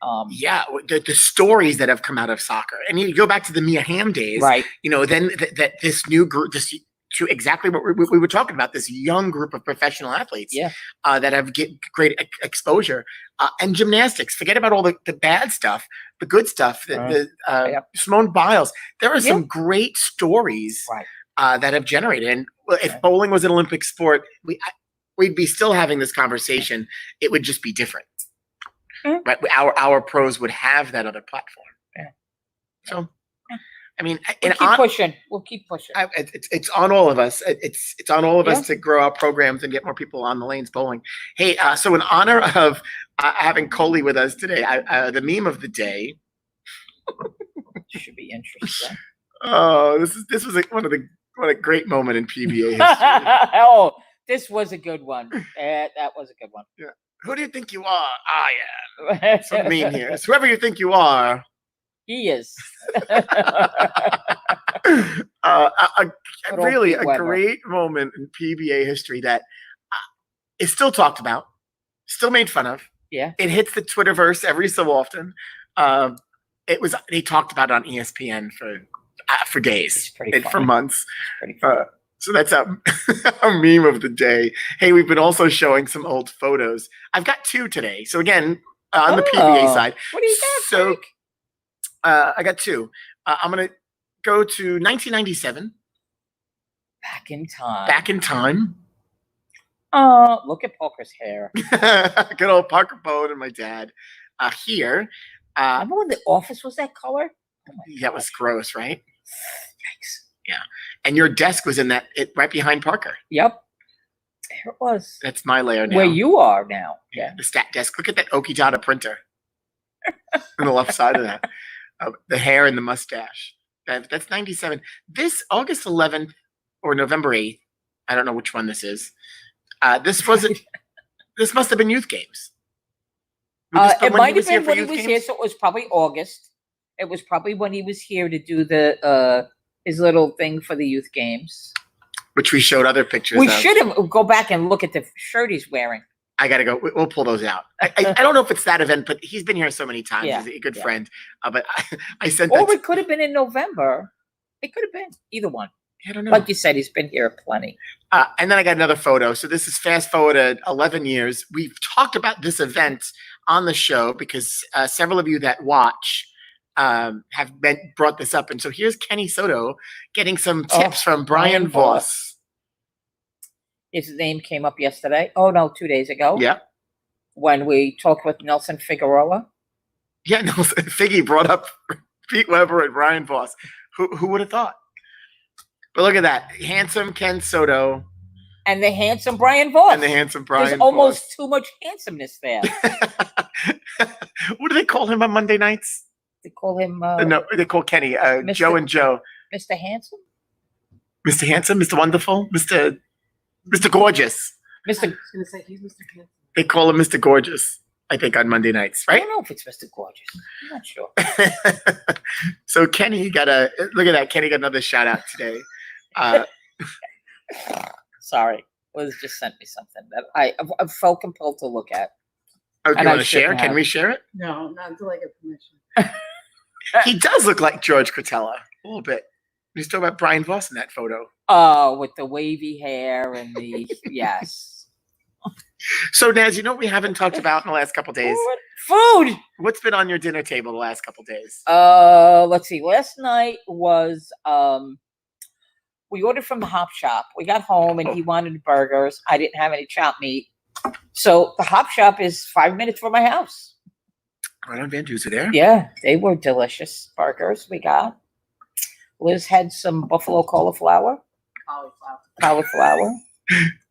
the stories that have come out of soccer, and you go back to the Mia Hamm days, right? Then that this new group, to exactly what we were talking about, this young group of professional athletes, that have great exposure, and gymnastics. Forget about all the bad stuff, the good stuff. Simone Biles. There are some great stories that have generated. And if bowling was an Olympic sport, we'd be still having this conversation. It would just be different. Right, our pros would have that other platform. So, I mean, we'll keep pushing. It's on all of us. It's on all of us to grow our programs and get more people on the lanes bowling. Hey, so in honor of having Colie with us today, the meme of the day should be interesting. Oh, this was what a great moment in PBA history. Oh, this was a good one. That was a good one. Yeah. Who do you think you are? I am. Some meme here. It's whoever you think you are. He is. Really a great moment in PBA history that is still talked about, still made fun of. Yeah. It hits the Twitterverse every so often. They talked about it on ESPN for days, for months. Pretty funny. So that's our meme of the day. Hey, we've been also showing some old photos. I've got 2 today. So again, on the PBA side. What do you got, So I got 2. I'm going to go to 1997. Back in time. Oh, look at Parker's hair. Good old Parker Bowden and my dad. Here. Remember when the office was that color? That was gross, right? Yikes. Yeah. And your desk was right behind Parker. Yep. There it was. That's my layer now. Where you are now. Yeah. The stat desk. Look at that Okidata printer on the left side of that. The hair and the mustache. That's 97. This August 11th or November 8th. I don't know which one this is. This This must have been youth games. It might have been when he was here, so it was probably August. It was probably when he was here to do the his little thing for the youth games. Which we showed other pictures of. We should have go back and look at the shirt he's wearing. I gotta go. We'll pull those out. I don't know if it's that event, but he's been here so many times. Yeah, he's a good friend. But I sent. Or it could have been in November. It could have been either one. I don't know. Like you said, he's been here plenty. And then I got another photo. So this is fast forward 11 years. We've talked about this event on the show because several of you that watch have brought this up. And so here's Kenny Soto getting some tips from Brian Voss. His name came up yesterday. Oh, no, 2 days ago. Yeah. When we talked with Nelson Figueroa. Yeah, Nelson Figgy brought up Pete Weber and Brian Voss. Who would have thought? But look at that. Handsome Ken Soto. And the handsome Brian Voss. There's almost too much handsomeness there. What do they call him on Monday nights? They call him... no, they call Kenny Joe and Joe. Mr. Handsome? Mr. Handsome? Mr. Wonderful? Mr. Gorgeous. I was going to say, he's Mr. Handsome. They call him Mr. Gorgeous, I think, on Monday nights, right? I don't know if it's Mr. Gorgeous. I'm not sure. So Kenny look at that. Kenny got another shout out today. Sorry. Liz just sent me something that I felt compelled to look at. Oh, do you want to share? Can we share it? No, not until I get permission. He does look like George Cretella a little bit. He's talking about Brian Voss in that photo. Oh, with the wavy hair and the yes. So, Naz, you know what we haven't talked about in the last couple of days? Food. What's been on your dinner table the last couple of days? Let's see. Last night was we ordered from the Hop Shop. We got home and he wanted burgers. I didn't have any chopped meat, so the Hop Shop is 5 minutes from my house. Right on Van Duzer there. Yeah, they were delicious burgers we got. Liz had some buffalo cauliflower.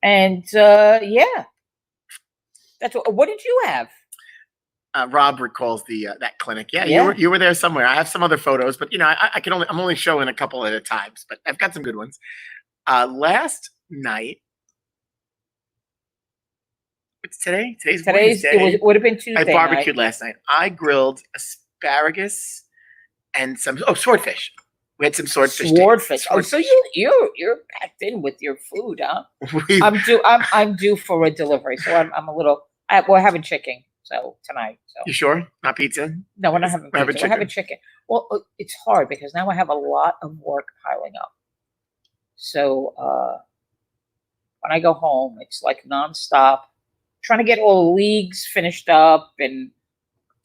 And yeah, that's what did you have? Rob recalls that clinic. Yeah, you were there somewhere. I have some other photos, but you know, I'm only showing a couple at a time, but I've got some good ones. Last night, it's today. Today's Wednesday. It would have been Tuesday. I barbecued last night. I grilled asparagus and some swordfish. We had some swordfish. Oh, so you're packed in with your food, huh? I'm due for a delivery, so I'm a little. We're having chicken tonight. So you sure? Not pizza? No, we're not having pizza. We're having chicken. Well, it's hard because now I have a lot of work piling up. So when I go home, it's like nonstop, trying to get all the leagues finished up and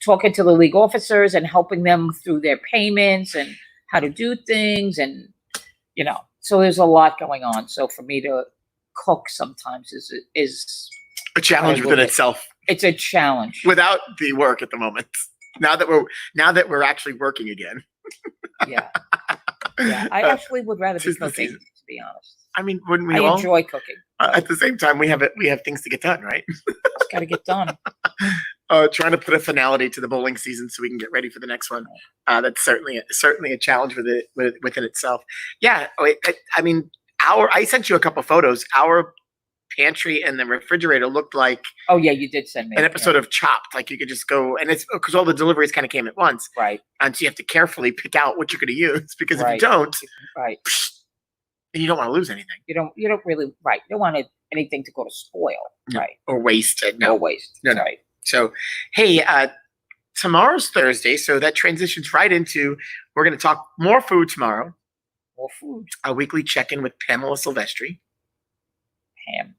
talking to the league officers and helping them through their payments and how to do things, and so there's a lot going on. So for me to cook sometimes is a challenge within itself. It's a challenge without the work at the moment. Now that we're actually working again. Yeah. I actually would rather be cooking, to be honest. I mean, wouldn't we I all? enjoy cooking. At the same time, we have things to get done, right? It's got to get done. Trying to put a finality to the bowling season so we can get ready for the next one. That's certainly a challenge within itself. Yeah, I mean, I sent you a couple photos. Our pantry and the refrigerator looked like you did send me an episode of Chopped. Like you could just go, and it's because all the deliveries kind of came at once, right? And so you have to carefully pick out what you're going to use because if you don't, right, you don't want to lose anything. You don't really, right? You don't want anything to go to spoil, right? Or waste. No waste. No. Right. So, hey, tomorrow's Thursday, so that transitions right into we're going to talk more food tomorrow. More food. A weekly check-in with Pamela Silvestri. Pam.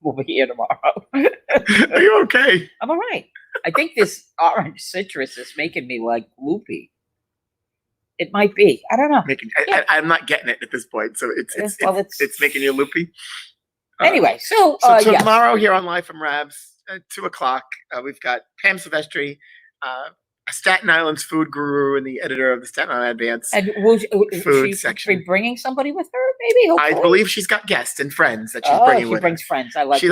We'll be here tomorrow. Are you okay? I'm all right. I think this orange citrus is making me like loopy. It might be. I don't know. I'm not getting it at this point, so it's making you loopy. Anyway, so tomorrow here on Live from Rabs at 2:00, we've got Pam Silvestri, a Staten Island's food guru and the editor of the Staten Island Advance food section. Be bringing somebody with her, maybe. Hopefully. I believe she's got guests and friends that she's bringing with her. She brings friends. I like. She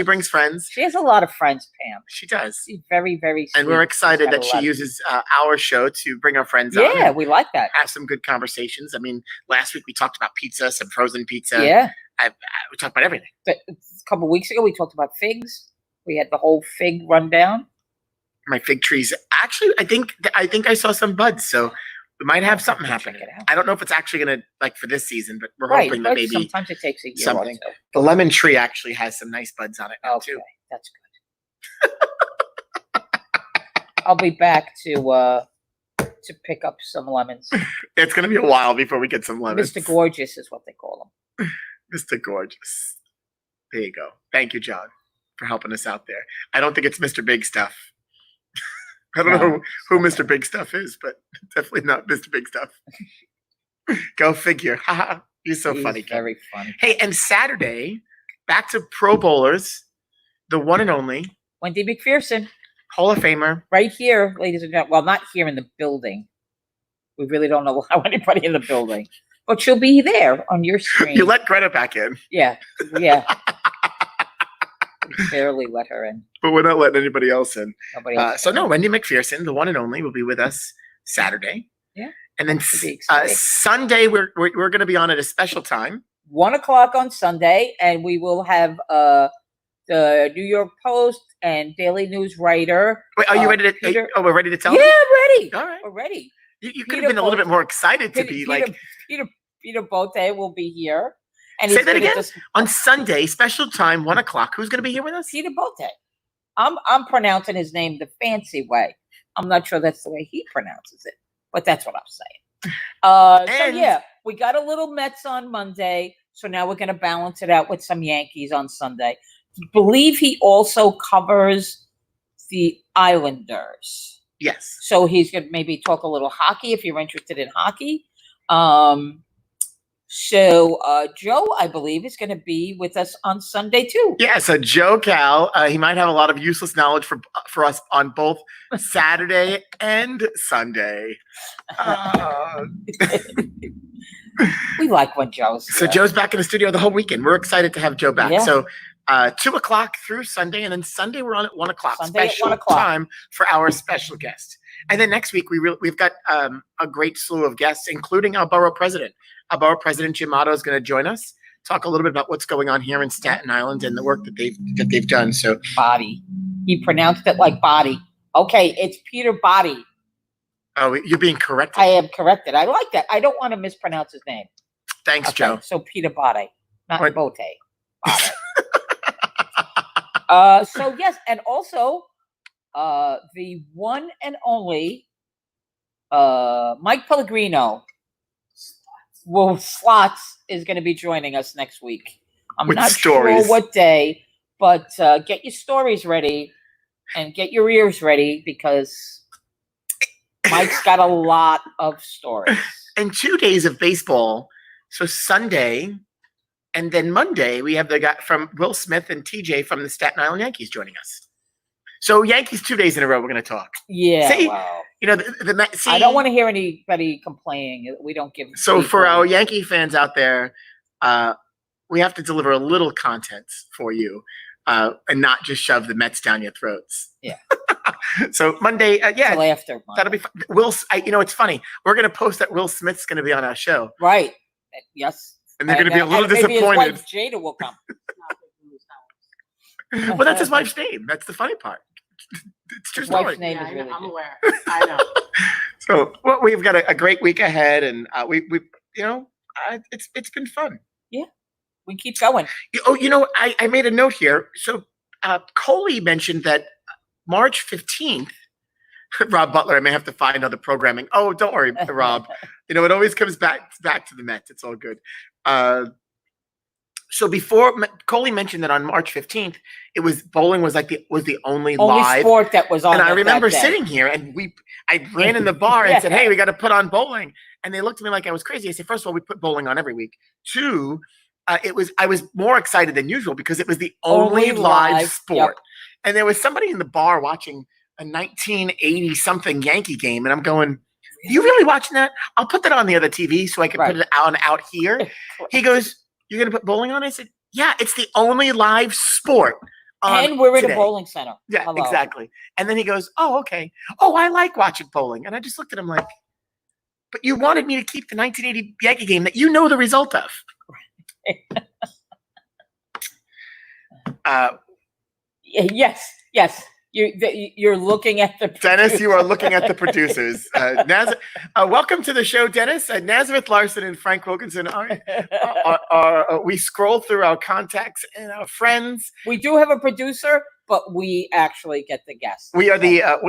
brings friends. She has a lot of friends, Pam. She does. She's very, very sweet. And we're excited that she uses our show to bring our friends on. Yeah, we like that. Have some good conversations. I mean, last week we talked about pizza, some frozen pizza. Yeah. we talk about everything. But a couple of weeks ago, we talked about figs. We had the whole fig rundown. My fig trees. Actually, I think I saw some buds, so we might have something happening. I don't know if it's actually gonna for this season, but we're hoping that maybe sometimes it takes a year something. The lemon tree actually has some nice buds on it now too. That's good. I'll be back to pick up some lemons. It's gonna be a while before we get some lemons. Mr. Gorgeous is what they call him. Mr. Gorgeous. There you go. Thank you, John, for helping us out there. I don't think it's Mr. Big Stuff. I don't know who Mr. Big Stuff is, but definitely not Mr. Big Stuff. Go figure. He's so funny. Very funny. Hey, and Saturday, back to Pro Bowlers, the one and only Wendy McPherson, Hall of Famer, right here, ladies and gentlemen. Well, not here in the building. We really don't allow anybody in the building, but she'll be there on your screen. You let Greta back in. Yeah. Barely let her in, but we're not letting anybody else in. Nobody else. So no, Wendy McPherson, the one and only, will be with us Saturday. Yeah, and then Sunday we're going to be on at a special time, 1:00 on Sunday, and we will have the New York Post and Daily News writer. Wait, are you ready to? We're ready to tell. Yeah, I'm ready. All right, we're ready. You could have been a little bit more excited to be like. Peter Bote will be here. And say that again. On Sunday, special time, 1:00. Who's going to be here with us? Peter Bote. I'm pronouncing his name the fancy way. I'm not sure that's the way he pronounces it, but that's what I'm saying. So yeah, we got a little Mets on Monday, so now we're going to balance it out with some Yankees on Sunday. I believe he also covers the Islanders. Yes. So he's going to maybe talk a little hockey if you're interested in hockey. So Joe, I believe, is going to be with us on Sunday too. Yeah, so Joe Cal, he might have a lot of useless knowledge for us on both Saturday and Sunday. We like when Joe's here. So Joe's back in the studio the whole weekend. We're excited to have Joe back. Yeah. So 2:00 through Sunday, and then Sunday we're on at 1:00. Special time for our special guest. And then next week we've got a great slew of guests, including our borough president. Our borough president Jim Otto is going to join us, talk a little bit about what's going on here in Staten Island and the work that they've done. So Body, he pronounced it like body. Okay, it's Peter Body. Oh, you're being corrected. I am corrected. I like that. I don't want to mispronounce his name. Thanks, Joe. So Peter Body, not Bote. Body. So yes, and also the one and only Mike Pellegrino Slots is going to be joining us next week. I'm not sure what day, but get your stories ready and get your ears ready because Mike's got a lot of stories. And 2 days of baseball. So Sunday and then Monday, we have the guy from Will Smith and TJ from the Staten Island Yankees joining us. So Yankees 2 days in a row, we're going to talk. Yeah, see, wow. You know, I don't want to hear anybody complaining. We don't give. So for our Yankee fans out there, we have to deliver a little content for you, and not just shove the Mets down your throats. Yeah. So Monday, yeah, till after Monday. That'll be fun. It's funny. We're going to post that Will Smith's going to be on our show. Right. Yes. And they're going to be a little disappointed. Maybe his wife Jada will come. Well, that's his wife's name. That's the funny part. It's true story. Wife's name is really I'm aware. I know. So we've got a great week ahead, and it's been fun. Yeah, we keep going. I made a note here. So Coley mentioned that March 15th. Rob Butler, I may have to find other programming. Oh, don't worry, Rob. It always comes back to the Mets. It's all good. So before Coley mentioned that on March 15th, bowling was the only live sport that was on. And I remember sitting here and I ran in the bar and said, "Hey, we got to put on bowling." And they looked at me like I was crazy. I said, first of all, we put bowling on every week. Two, I was more excited than usual because it was the only live sport. Yep. And there was somebody in the bar watching a 1980 something Yankee game, and I'm going, "You really watching that? I'll put that on the other TV so I can put it out here." He goes, "You're going to put bowling on?" I said, "Yeah, it's the only live sport and we're in a bowling center." Yeah, hello. Exactly. And then he goes, "Oh, okay. Oh, I like watching bowling." And I just looked at him like, "But you wanted me to keep the 1980 Yankee game that you know the result of." Yes. You're looking at the Dennis, you are looking at the producers. Welcome to the show, Dennis. Nazareth Larson and Frank Wilkinson we scroll through our contacts and our friends. We do have a producer, but we actually get the guests. We are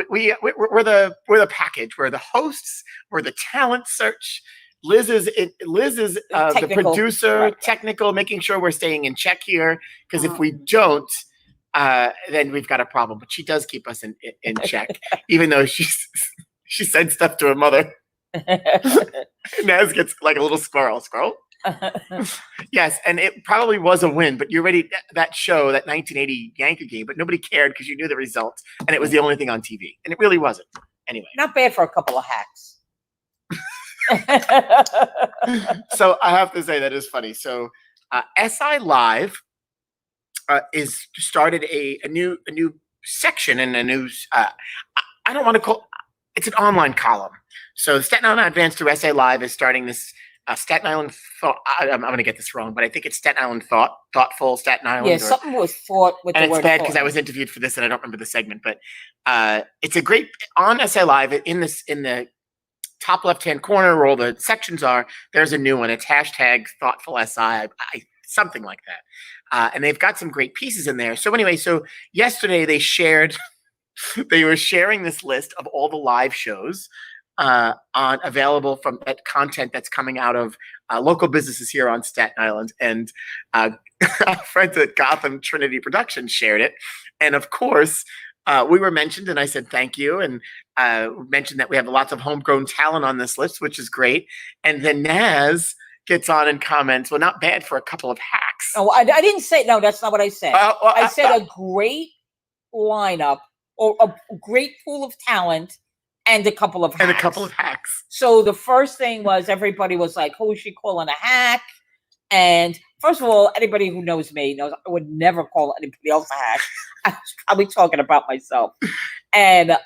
we're the package. We're the hosts. We're the talent search. Liz is the producer, right. Technical, making sure we're staying in check here. Because if we don't, then we've got a problem. But she does keep us in check, even though she said stuff to her mother. Naz gets like a little squirrel. Yes, and it probably was a win. But that show, that 1980 Yankee game, but nobody cared because you knew the results, and it was the only thing on TV, and it really wasn't. Anyway, not bad for a couple of hacks. So I have to say that is funny. So SI Live is started a new section and a new I don't want to call it's an online column. So Staten Island Advance through SI Live is starting this Staten Island thought. I'm going to get this wrong, but I think it's Staten Island thoughtful Staten Island. Yeah, something was thought with and the word. And it's bad because I was interviewed for this and I don't remember the segment, but it's a great on SI Live in the top left-hand corner where all the sections are, there's a new one. It's #ThoughtfulSI, something like that. And they've got some great pieces in there. So anyway, yesterday they were sharing this list of all the live shows available from that content that's coming out of local businesses here on Staten Island. And our friends at Gotham Trinity Productions shared it. And of course, we were mentioned, and I said thank you, and mentioned that we have lots of homegrown talent on this list, which is great. And then Naz gets on and comments, well, not bad for a couple of hacks. Oh, I didn't say, no, that's not what I said. I said a great lineup or a great pool of talent and a couple of hacks. So the first thing was everybody was like, who is she calling a hack? And first of all, anybody who knows me knows I would never call anybody else a hack. I was probably talking about myself. And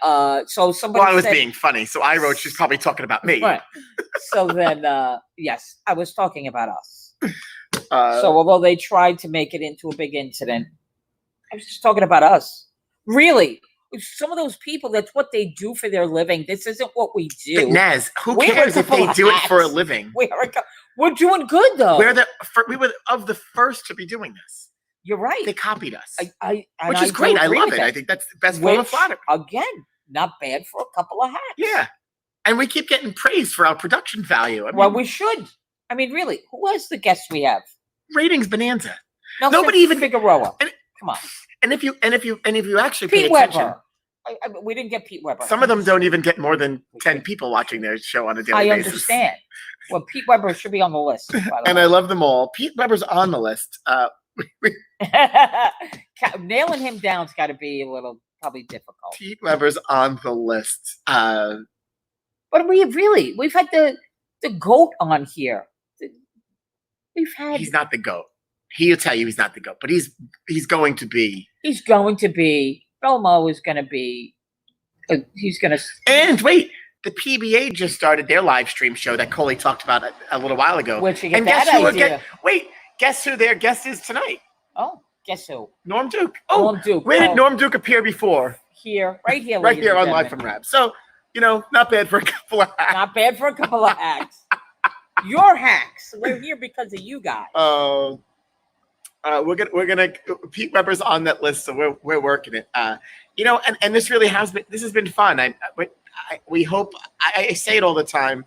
so somebody I was being funny. So I wrote, she's probably talking about me. Right. So then, yes, I was talking about us. So although they tried to make it into a big incident, I was just talking about us. Really? Some of those people, that's what they do for their living. This isn't what we do. But Naz, who cares if they do it for a living? We're doing good, though. We were of the first to be doing this. You're right. They copied us, which is great. I love it. I think that's the best form of flattery. Again, not bad for a couple of hacks. Yeah, and we keep getting praised for our production value. Well, we should. I mean, really, who was the guest we have? Ratings bonanza. Nobody even Figueroa. Come on. And if you actually pay Pete attention, Weber. We didn't get Pete Weber. Some of them don't even get more than 10 people watching their show on a daily basis. I understand. Well, Pete Weber should be on the list. And I love them all. Pete Weber's on the list. Nailing him down's got to be a little probably difficult. Pete Weber's on the list. But we've had the GOAT on here. He's not the GOAT. He'll tell you he's not the GOAT, but he's going to be. He's going to be. Belmo is going to be. He's going to. And wait, the PBA just started their live stream show that Coley talked about a little while ago. Where'd you get that idea? Guess who their guest is tonight? Oh, guess who? Norm Duke. Norm Duke. Where did Norm Duke appear before? Right here. Right here on Livefromrabs. So, not bad for a couple of hacks. Not bad for a couple of hacks. Your hacks. We're here because of you guys. We're gonna Pete Weber's on that list, so we're working it. And this really has been fun. We hope. I say it all the time.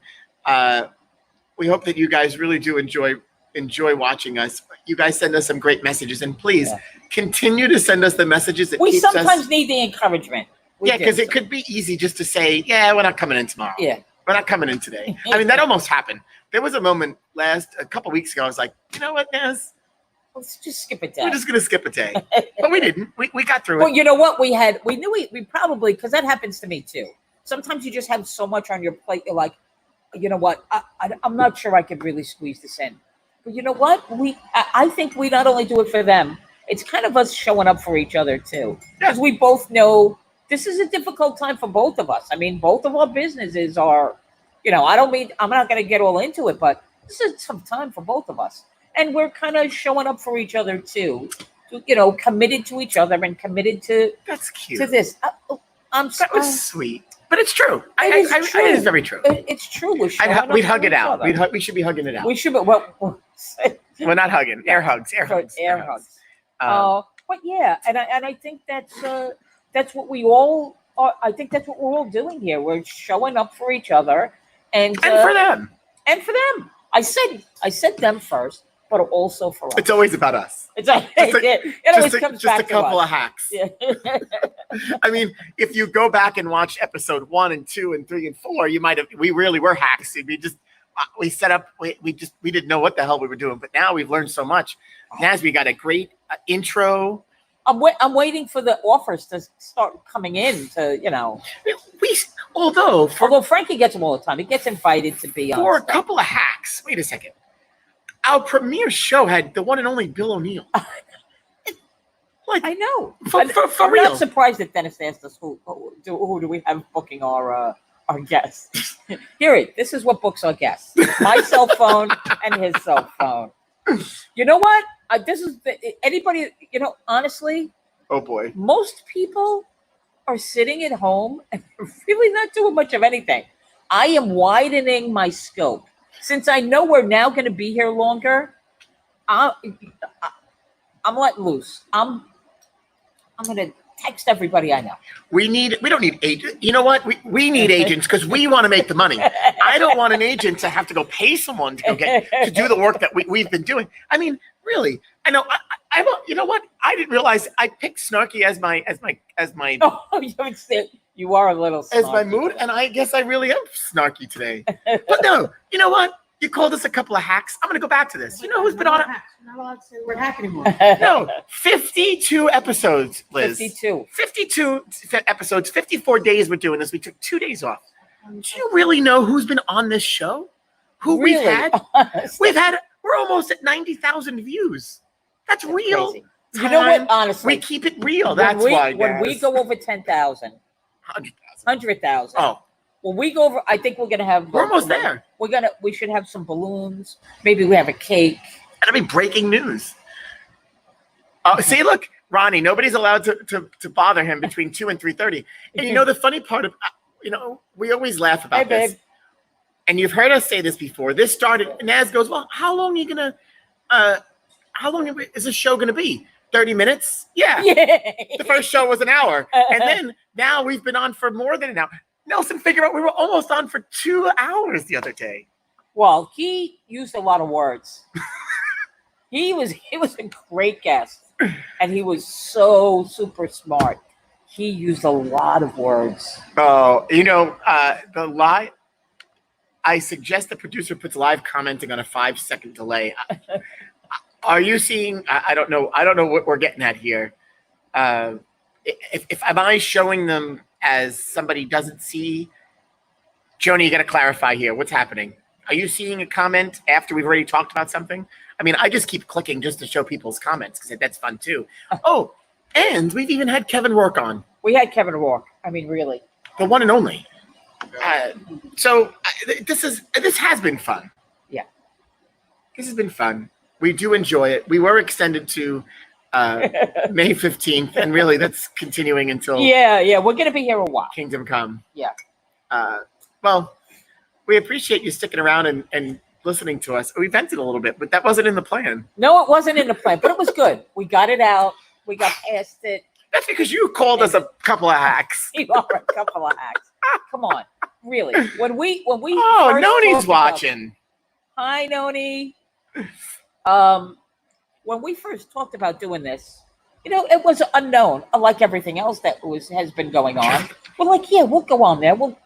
We hope that you guys really do enjoy watching us. You guys send us some great messages, and please continue to send us the messages. That we sometimes need the encouragement. Because it could be easy just to say, "Yeah, we're not coming in tomorrow. Yeah, we're not coming in today." I mean, that almost happened. There was a moment a couple weeks ago. I was like, you know what, Naz? Let's just skip a day. We're just going to skip a day. But we didn't. We got through it. Well, you know what? We knew we probably, because that happens to me too. Sometimes you just have so much on your plate. You're like, you know what? I'm not sure I could really squeeze this in. But you know what? I think we not only do it for them, it's kind of us showing up for each other too. Because we both know this is a difficult time for both of us. I mean, both of our businesses are, I'm not going to get all into it, but this is some time for both of us. And we're kind of showing up for each other too, committed to each other and committed to That's cute. to this. That was sweet, but it's true. It is very true. It's true. We'd hug it out. We should be hugging it out. We should, but We're not hugging. Air hugs. Air hugs. Air hugs. But yeah, and I think that's what we all are. I think that's what we're all doing here. We're showing up for each other and for them. And for them. I said them first, but also for us. It's always about us. It's like, it always comes back just a couple to of hacks. Yeah. I mean, if you go back and watch episode 1 and 2 and 3 and 4, we really were hacks. We set up, we didn't know what the hell we were doing, but now we've learned so much. Naz, we got a great intro. I'm waiting for the offers to start coming in to, Although Frankie gets them all the time. He gets invited to be on. For a couple of hacks. Wait a second. Our premiere show had the one and only Bill O'Neill. I know. For I'm real. not surprised that Dennis asked us who do we have booking our guests. This is what books our guests. My cell phone and his cell phone. You know what? Anybody, honestly. Oh boy. Most people are sitting at home and really not doing much of anything. I am widening my scope. Since I know we're now going to be here longer, I'm letting loose. I'm going to text everybody I know. We don't need agents. You know what? We need agents because we want to make the money. I don't want an agent to have to go pay someone to do the work that we've been doing. I mean, really. I know. You know what? I didn't realize I picked snarky as my. Oh, you are a little snarky. As my mood, and I guess I really am snarky today. But no, you know what? You called us a couple of hacks. I'm going to go back to this. You know who's been on it? Not allowed to say the word hack anymore. No, 52 episodes, Liz. 52 episodes, 54 days we're doing this. We took 2 days off. Do you really know who's been on this show? Who really? We've had? We're almost at 90,000 views. That's real. Crazy. You know what? Honestly, we keep it real. That's why. When we go over 10,000, 100,000. Oh. When we go over, I think we're gonna have. We're almost there. We should have some balloons. Maybe we have a cake. And I mean, breaking news. See, look, Ronnie. Nobody's allowed to bother him between 2 and 3:30. And the funny part of, we always laugh about this. Babe. And you've heard us say this before. This started. Naz goes, well, how long is this show gonna be? 30 minutes? Yeah. The first show was an hour, and then now we've been on for more than an hour. Nelson figured out we were almost on for 2 hours the other day. Well, he used a lot of words. He was a great guest, and he was so super smart. He used a lot of words. Oh, the live. I suggest the producer puts live commenting on a 5-second delay. Are you seeing? I don't know. I don't know what we're getting at here. If am I showing them as somebody doesn't see? Joni, you got to clarify here. What's happening? Are you seeing a comment after we've already talked about something? I mean, I just keep clicking just to show people's comments because that's fun too. Oh, and we've even had Kevin Rourke on. We had Kevin Rourke. I mean, really, the one and only. This has been fun. Yeah, this has been fun. We do enjoy it. We were extended to May 15th, and really that's continuing until we're gonna be here a while. Kingdom Come. Yeah. Well, we appreciate you sticking around and listening to us. We vented a little bit, but that wasn't in the plan. No, it wasn't in the plan, but it was good. We got it out. We got past it. That's because you called us a couple of hacks. You are a couple of hacks. Come on, really. When we Oh, Noni's watching. Hi, Noni. When we first talked about doing this, it was unknown, like everything else that has been going on. We're like, yeah, we'll go on there. We'll,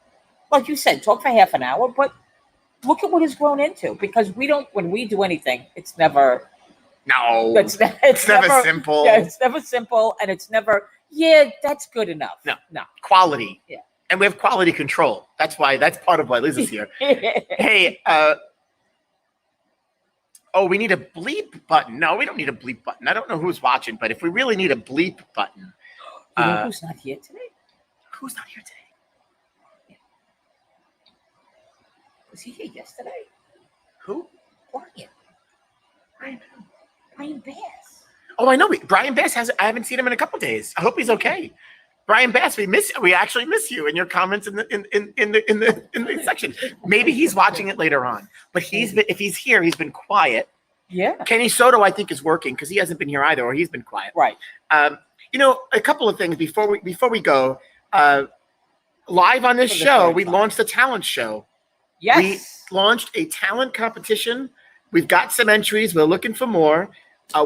like you said, talk for half an hour, but look at what it's grown into. Because when we do anything, it's never. No, it's never simple. Yeah, it's never simple, and it's never. Yeah, that's good enough. No, quality. Yeah, and we have quality control. That's part of why Liz is here. Hey, oh, we need a bleep button. No, we don't need a bleep button. I don't know who's watching, but if we really need a bleep button. You know who's not here today? Who's not here today? Yeah. Was he here yesterday? Who? Brian. Brian Bass. Oh, I know. Brian Bass I haven't seen him in a couple days. I hope he's okay. Brian Bass, we actually miss you and your comments in the section. Maybe he's watching it later on. But if he's here, he's been quiet. Yeah. Kenny Soto, I think, is working because he hasn't been here either, or he's been quiet. Right. You know, a couple of things before we go. Live on this show, we launched a talent show. Yes. We launched a talent competition. We've got some entries. We're looking for more.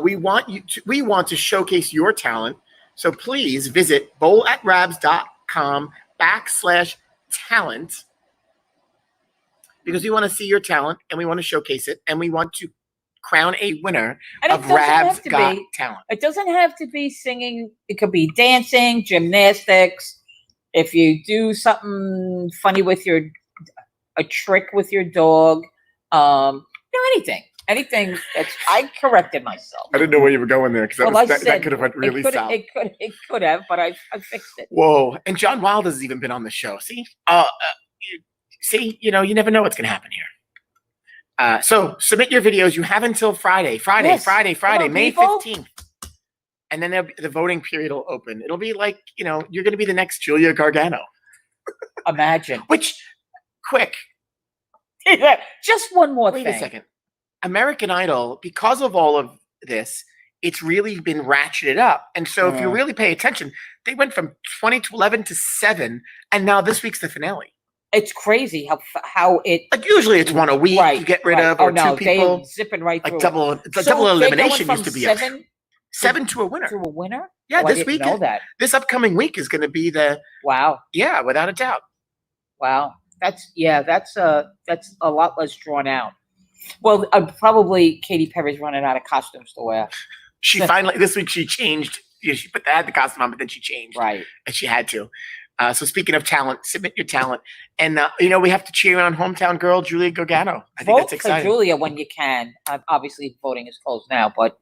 We want to showcase your talent. So please visit bowlatrabs.com/talent because we want to see your talent and we want to showcase it and we want to crown a winner of Rabs Got Talent. It doesn't have to be singing. It could be dancing, gymnastics. If you do something funny with a trick with your dog, anything. Anything I corrected myself. I didn't know where you were going there because that could have went really south. It could have, but I fixed it. Whoa! And John Wilde has even been on the show. See, you never know what's going to happen here. So submit your videos. You have until Friday, Yes. May people. 15th, and then the voting period will open. It'll be like you're going to be the next Julia Gargano. Imagine. Which, quick. Just one more thing. Wait a second. American Idol, because of all of this, it's really been ratcheted up. And so if you really pay attention, they went from 20 to 11 to 7, and now this week's the finale. It's crazy how it... Like usually it's one a week you get rid of, or two people. They're zipping right through. Double elimination used to be seven to a winner. To a winner? Yeah, this week. This upcoming week is going to be the... Wow. Yeah, without a doubt. Wow. That's a lot less drawn out. Well, probably Katy Perry's running out of costumes to wear. She finally this week she changed. She had the costume on, but then she changed. Right, and she had to. So speaking of talent, submit your talent, and we have to cheer on hometown girl Julia Gargano. I think that's exciting. For Julia when you can. Obviously, voting is closed now, but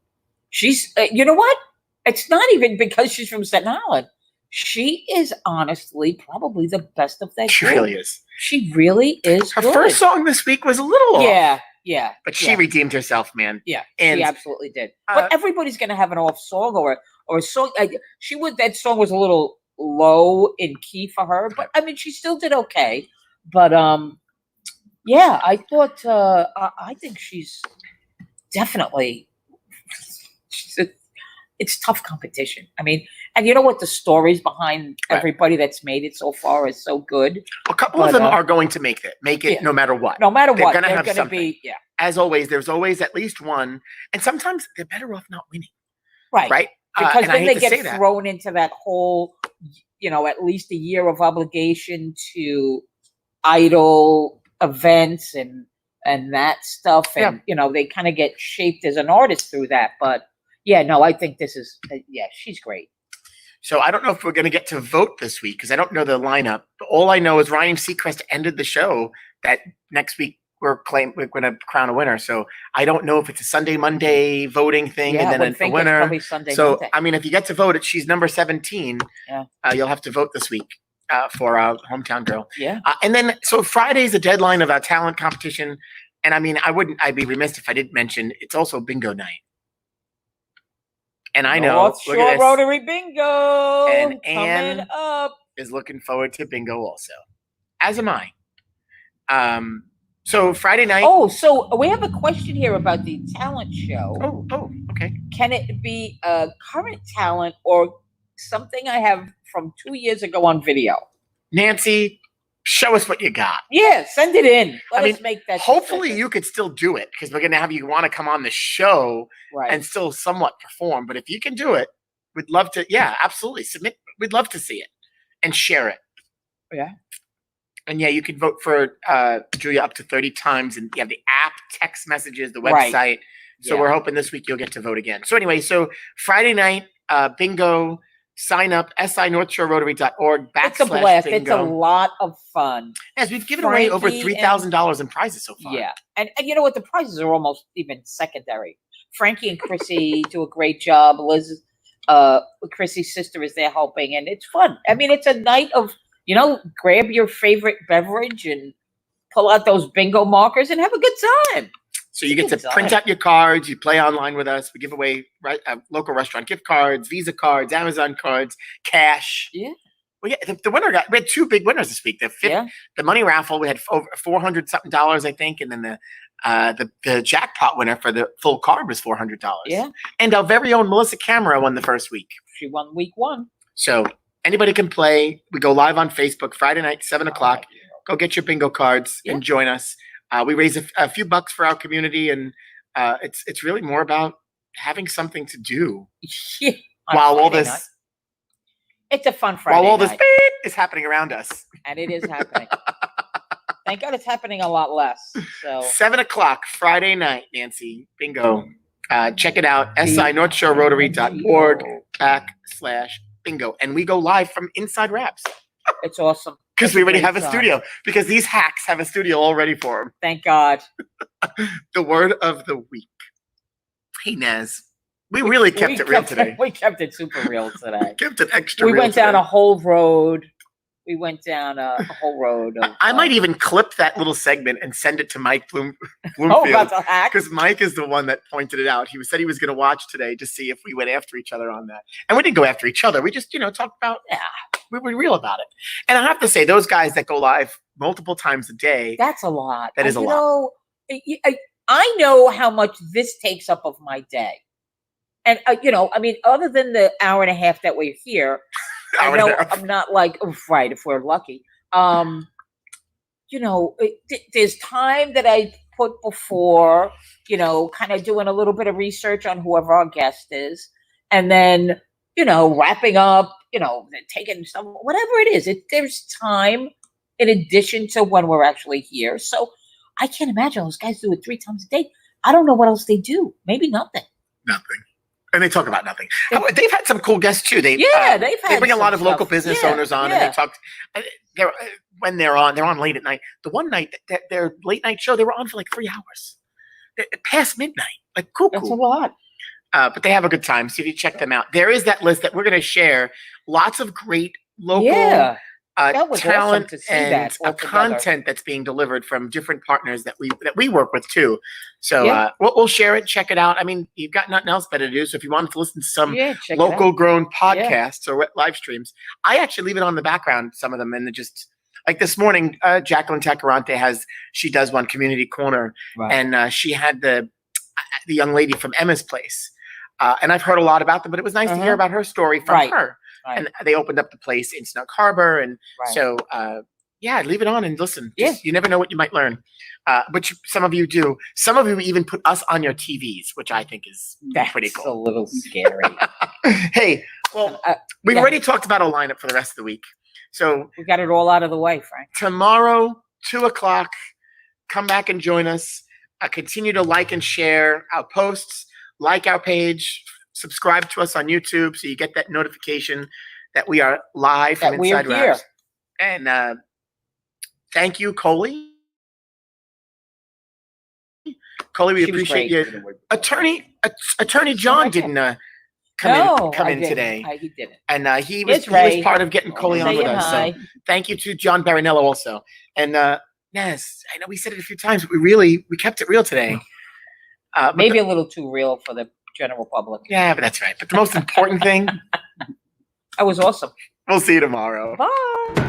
she's. You know what? It's not even because she's from Staten Island. She is honestly probably the best of that. She really is. She really is. Her first song this week was a little off. Yeah. But she redeemed herself, man. Yeah, and she absolutely did. But everybody's going to have an off song or a song. That song was a little low in key for her, but I mean, she still did okay. But I thought I think she's definitely. It's tough competition. I mean, and you know what? The stories behind everybody that's made it so far is so good. A couple of them are going to make it no matter what. No matter what. They're going to be, As always, there's always at least one. And sometimes they're better off not winning. Right? Because then they get thrown into that whole, at least a year of obligation to idol events and that stuff. And, they kind of get shaped as an artist through that. But I think this is, she's great. So I don't know if we're going to get to vote this week because I don't know the lineup. But all I know is Ryan Seacrest ended the show that next week we're going to crown a winner. So I don't know if it's a Sunday, Monday voting thing and then a winner. Sunday, so, Monday. I mean, if you get to vote it, she's number 17. You'll have to vote this week for our hometown girl. Yeah. And then, so Friday's the deadline of our talent competition. And I mean, I'd be remiss if I didn't mention it's also bingo night. And I know North Shore Rotary Bingo and Ann coming up is looking forward to bingo also, as am I. So Friday night. Oh, so we have a question here about the talent show. Oh, okay. Can it be a current talent or something I have from 2 years ago on video? Nancy, show us what you got. Yeah, send it in. Let us make that. Hopefully you could still do it because we're going to have you want to come on the show and still somewhat perform. But if you can do it, we'd love to. Yeah, absolutely. Submit. We'd love to see it and share it. Yeah. And you can vote for Julia up to 30 times. And you have the app, text messages, the website. Right. So we're hoping this week you'll get to vote again. So anyway, Friday night, bingo. Sign up, sinorthshorerotary.org /bingo. It's a blast. It's a lot of fun. Yes, we've given away over $3,000 in prizes so far. Yeah. And you know what? The prizes are almost even secondary. Frankie and Chrissy do a great job. Liz, Chrissy's sister is there helping, and it's fun. I mean, it's a night of, grab your favorite beverage and pull out those bingo markers and have a good time. So you get to print out your cards, you play online with us. We give away local restaurant gift cards, Visa cards, Amazon cards, cash. Yeah. Well, yeah, the winner we had two big winners this week. The money raffle, we had over $400 something, I think, and then the jackpot winner for the full card was $400. Yeah. And our very own Melissa Camera won the first week. She won week 1. So anybody can play. We go live on Facebook Friday night, 7:00. Go get your bingo cards and join us. We raise a few bucks for our community, and it's really more about having something to do while all this. Night. It's a fun Friday. While all this night. Is happening around us, and it is happening. Thank God it's happening a lot less. So 7:00 Friday night, Nancy, bingo. Check it out. sinorthshorerotary.org/bingo, and we go live from inside Rabs. It's awesome. Because we already have a studio. Because these hacks have a studio all ready for them. Thank God. The word of the week. Hey, Naz. We really kept it real today. We kept it super real today. Kept it extra real. We went down a whole road. We went down a whole road. I might even clip that little segment and send it to Mike Bloomfield. About the hack? Because Mike is the one that pointed it out. He said he was going to watch today to see if we went after each other on that. And we didn't go after each other. We just, talked about, we were real about it. And I have to say, those guys that go live multiple times a day. That's a lot. That is a lot. I know how much this takes up of my day. And, other than the hour and a half that we're here, I know I'm not like, right, if we're lucky. There's time that I put before, kind of doing a little bit of research on whoever our guest is. And then, wrapping up, taking some, whatever it is. There's time in addition to when we're actually here. So I can't imagine those guys do it 3 times a day. I don't know what else they do. Maybe nothing. Nothing. And they talk about nothing. They've had some cool guests too. They bring a lot of local business owners on, and they talk. When they're on late at night. The one night their late night show, they were on for like 3 hours, past midnight. Like cool. That's a lot. But they have a good time. So if you check them out, there is that list that we're going to share. Lots of great local talent and content that's being delivered from different partners that we work with too. So we'll share it, check it out. I mean, you've got nothing else better to do. So if you wanted to listen to some local grown podcasts or live streams, I actually leave it on the background, some of them, and just like this morning, Jacqueline Tacarante she does one Community Corner, and she had the young lady from Emma's Place. And I've heard a lot about them, but it was nice to hear about her story from her. Right. And they opened up the place in Snug Harbor. And so, leave it on and listen. You never know what you might learn. But some of you do. Some of you even put us on your TVs, which I think is pretty cool. That's a little scary. Hey, well, we've already talked about a lineup for the rest of the week. So we got it all out of the way, Frank. Tomorrow, 2:00, come back and join us. Continue to like and share our posts, like our page, subscribe to us on YouTube so you get that notification that we are live from Inside Rabs. And thank you, Coley. Coley, we appreciate you. Attorney John didn't come in today. He didn't. And he was part of getting Coley on with us. So thank you to John Barinello also. And Nez, I know we said it a few times, but we kept it real today. Maybe a little too real for the general public. Yeah, but that's right. But the most important thing. That was awesome. We'll see you tomorrow. Bye.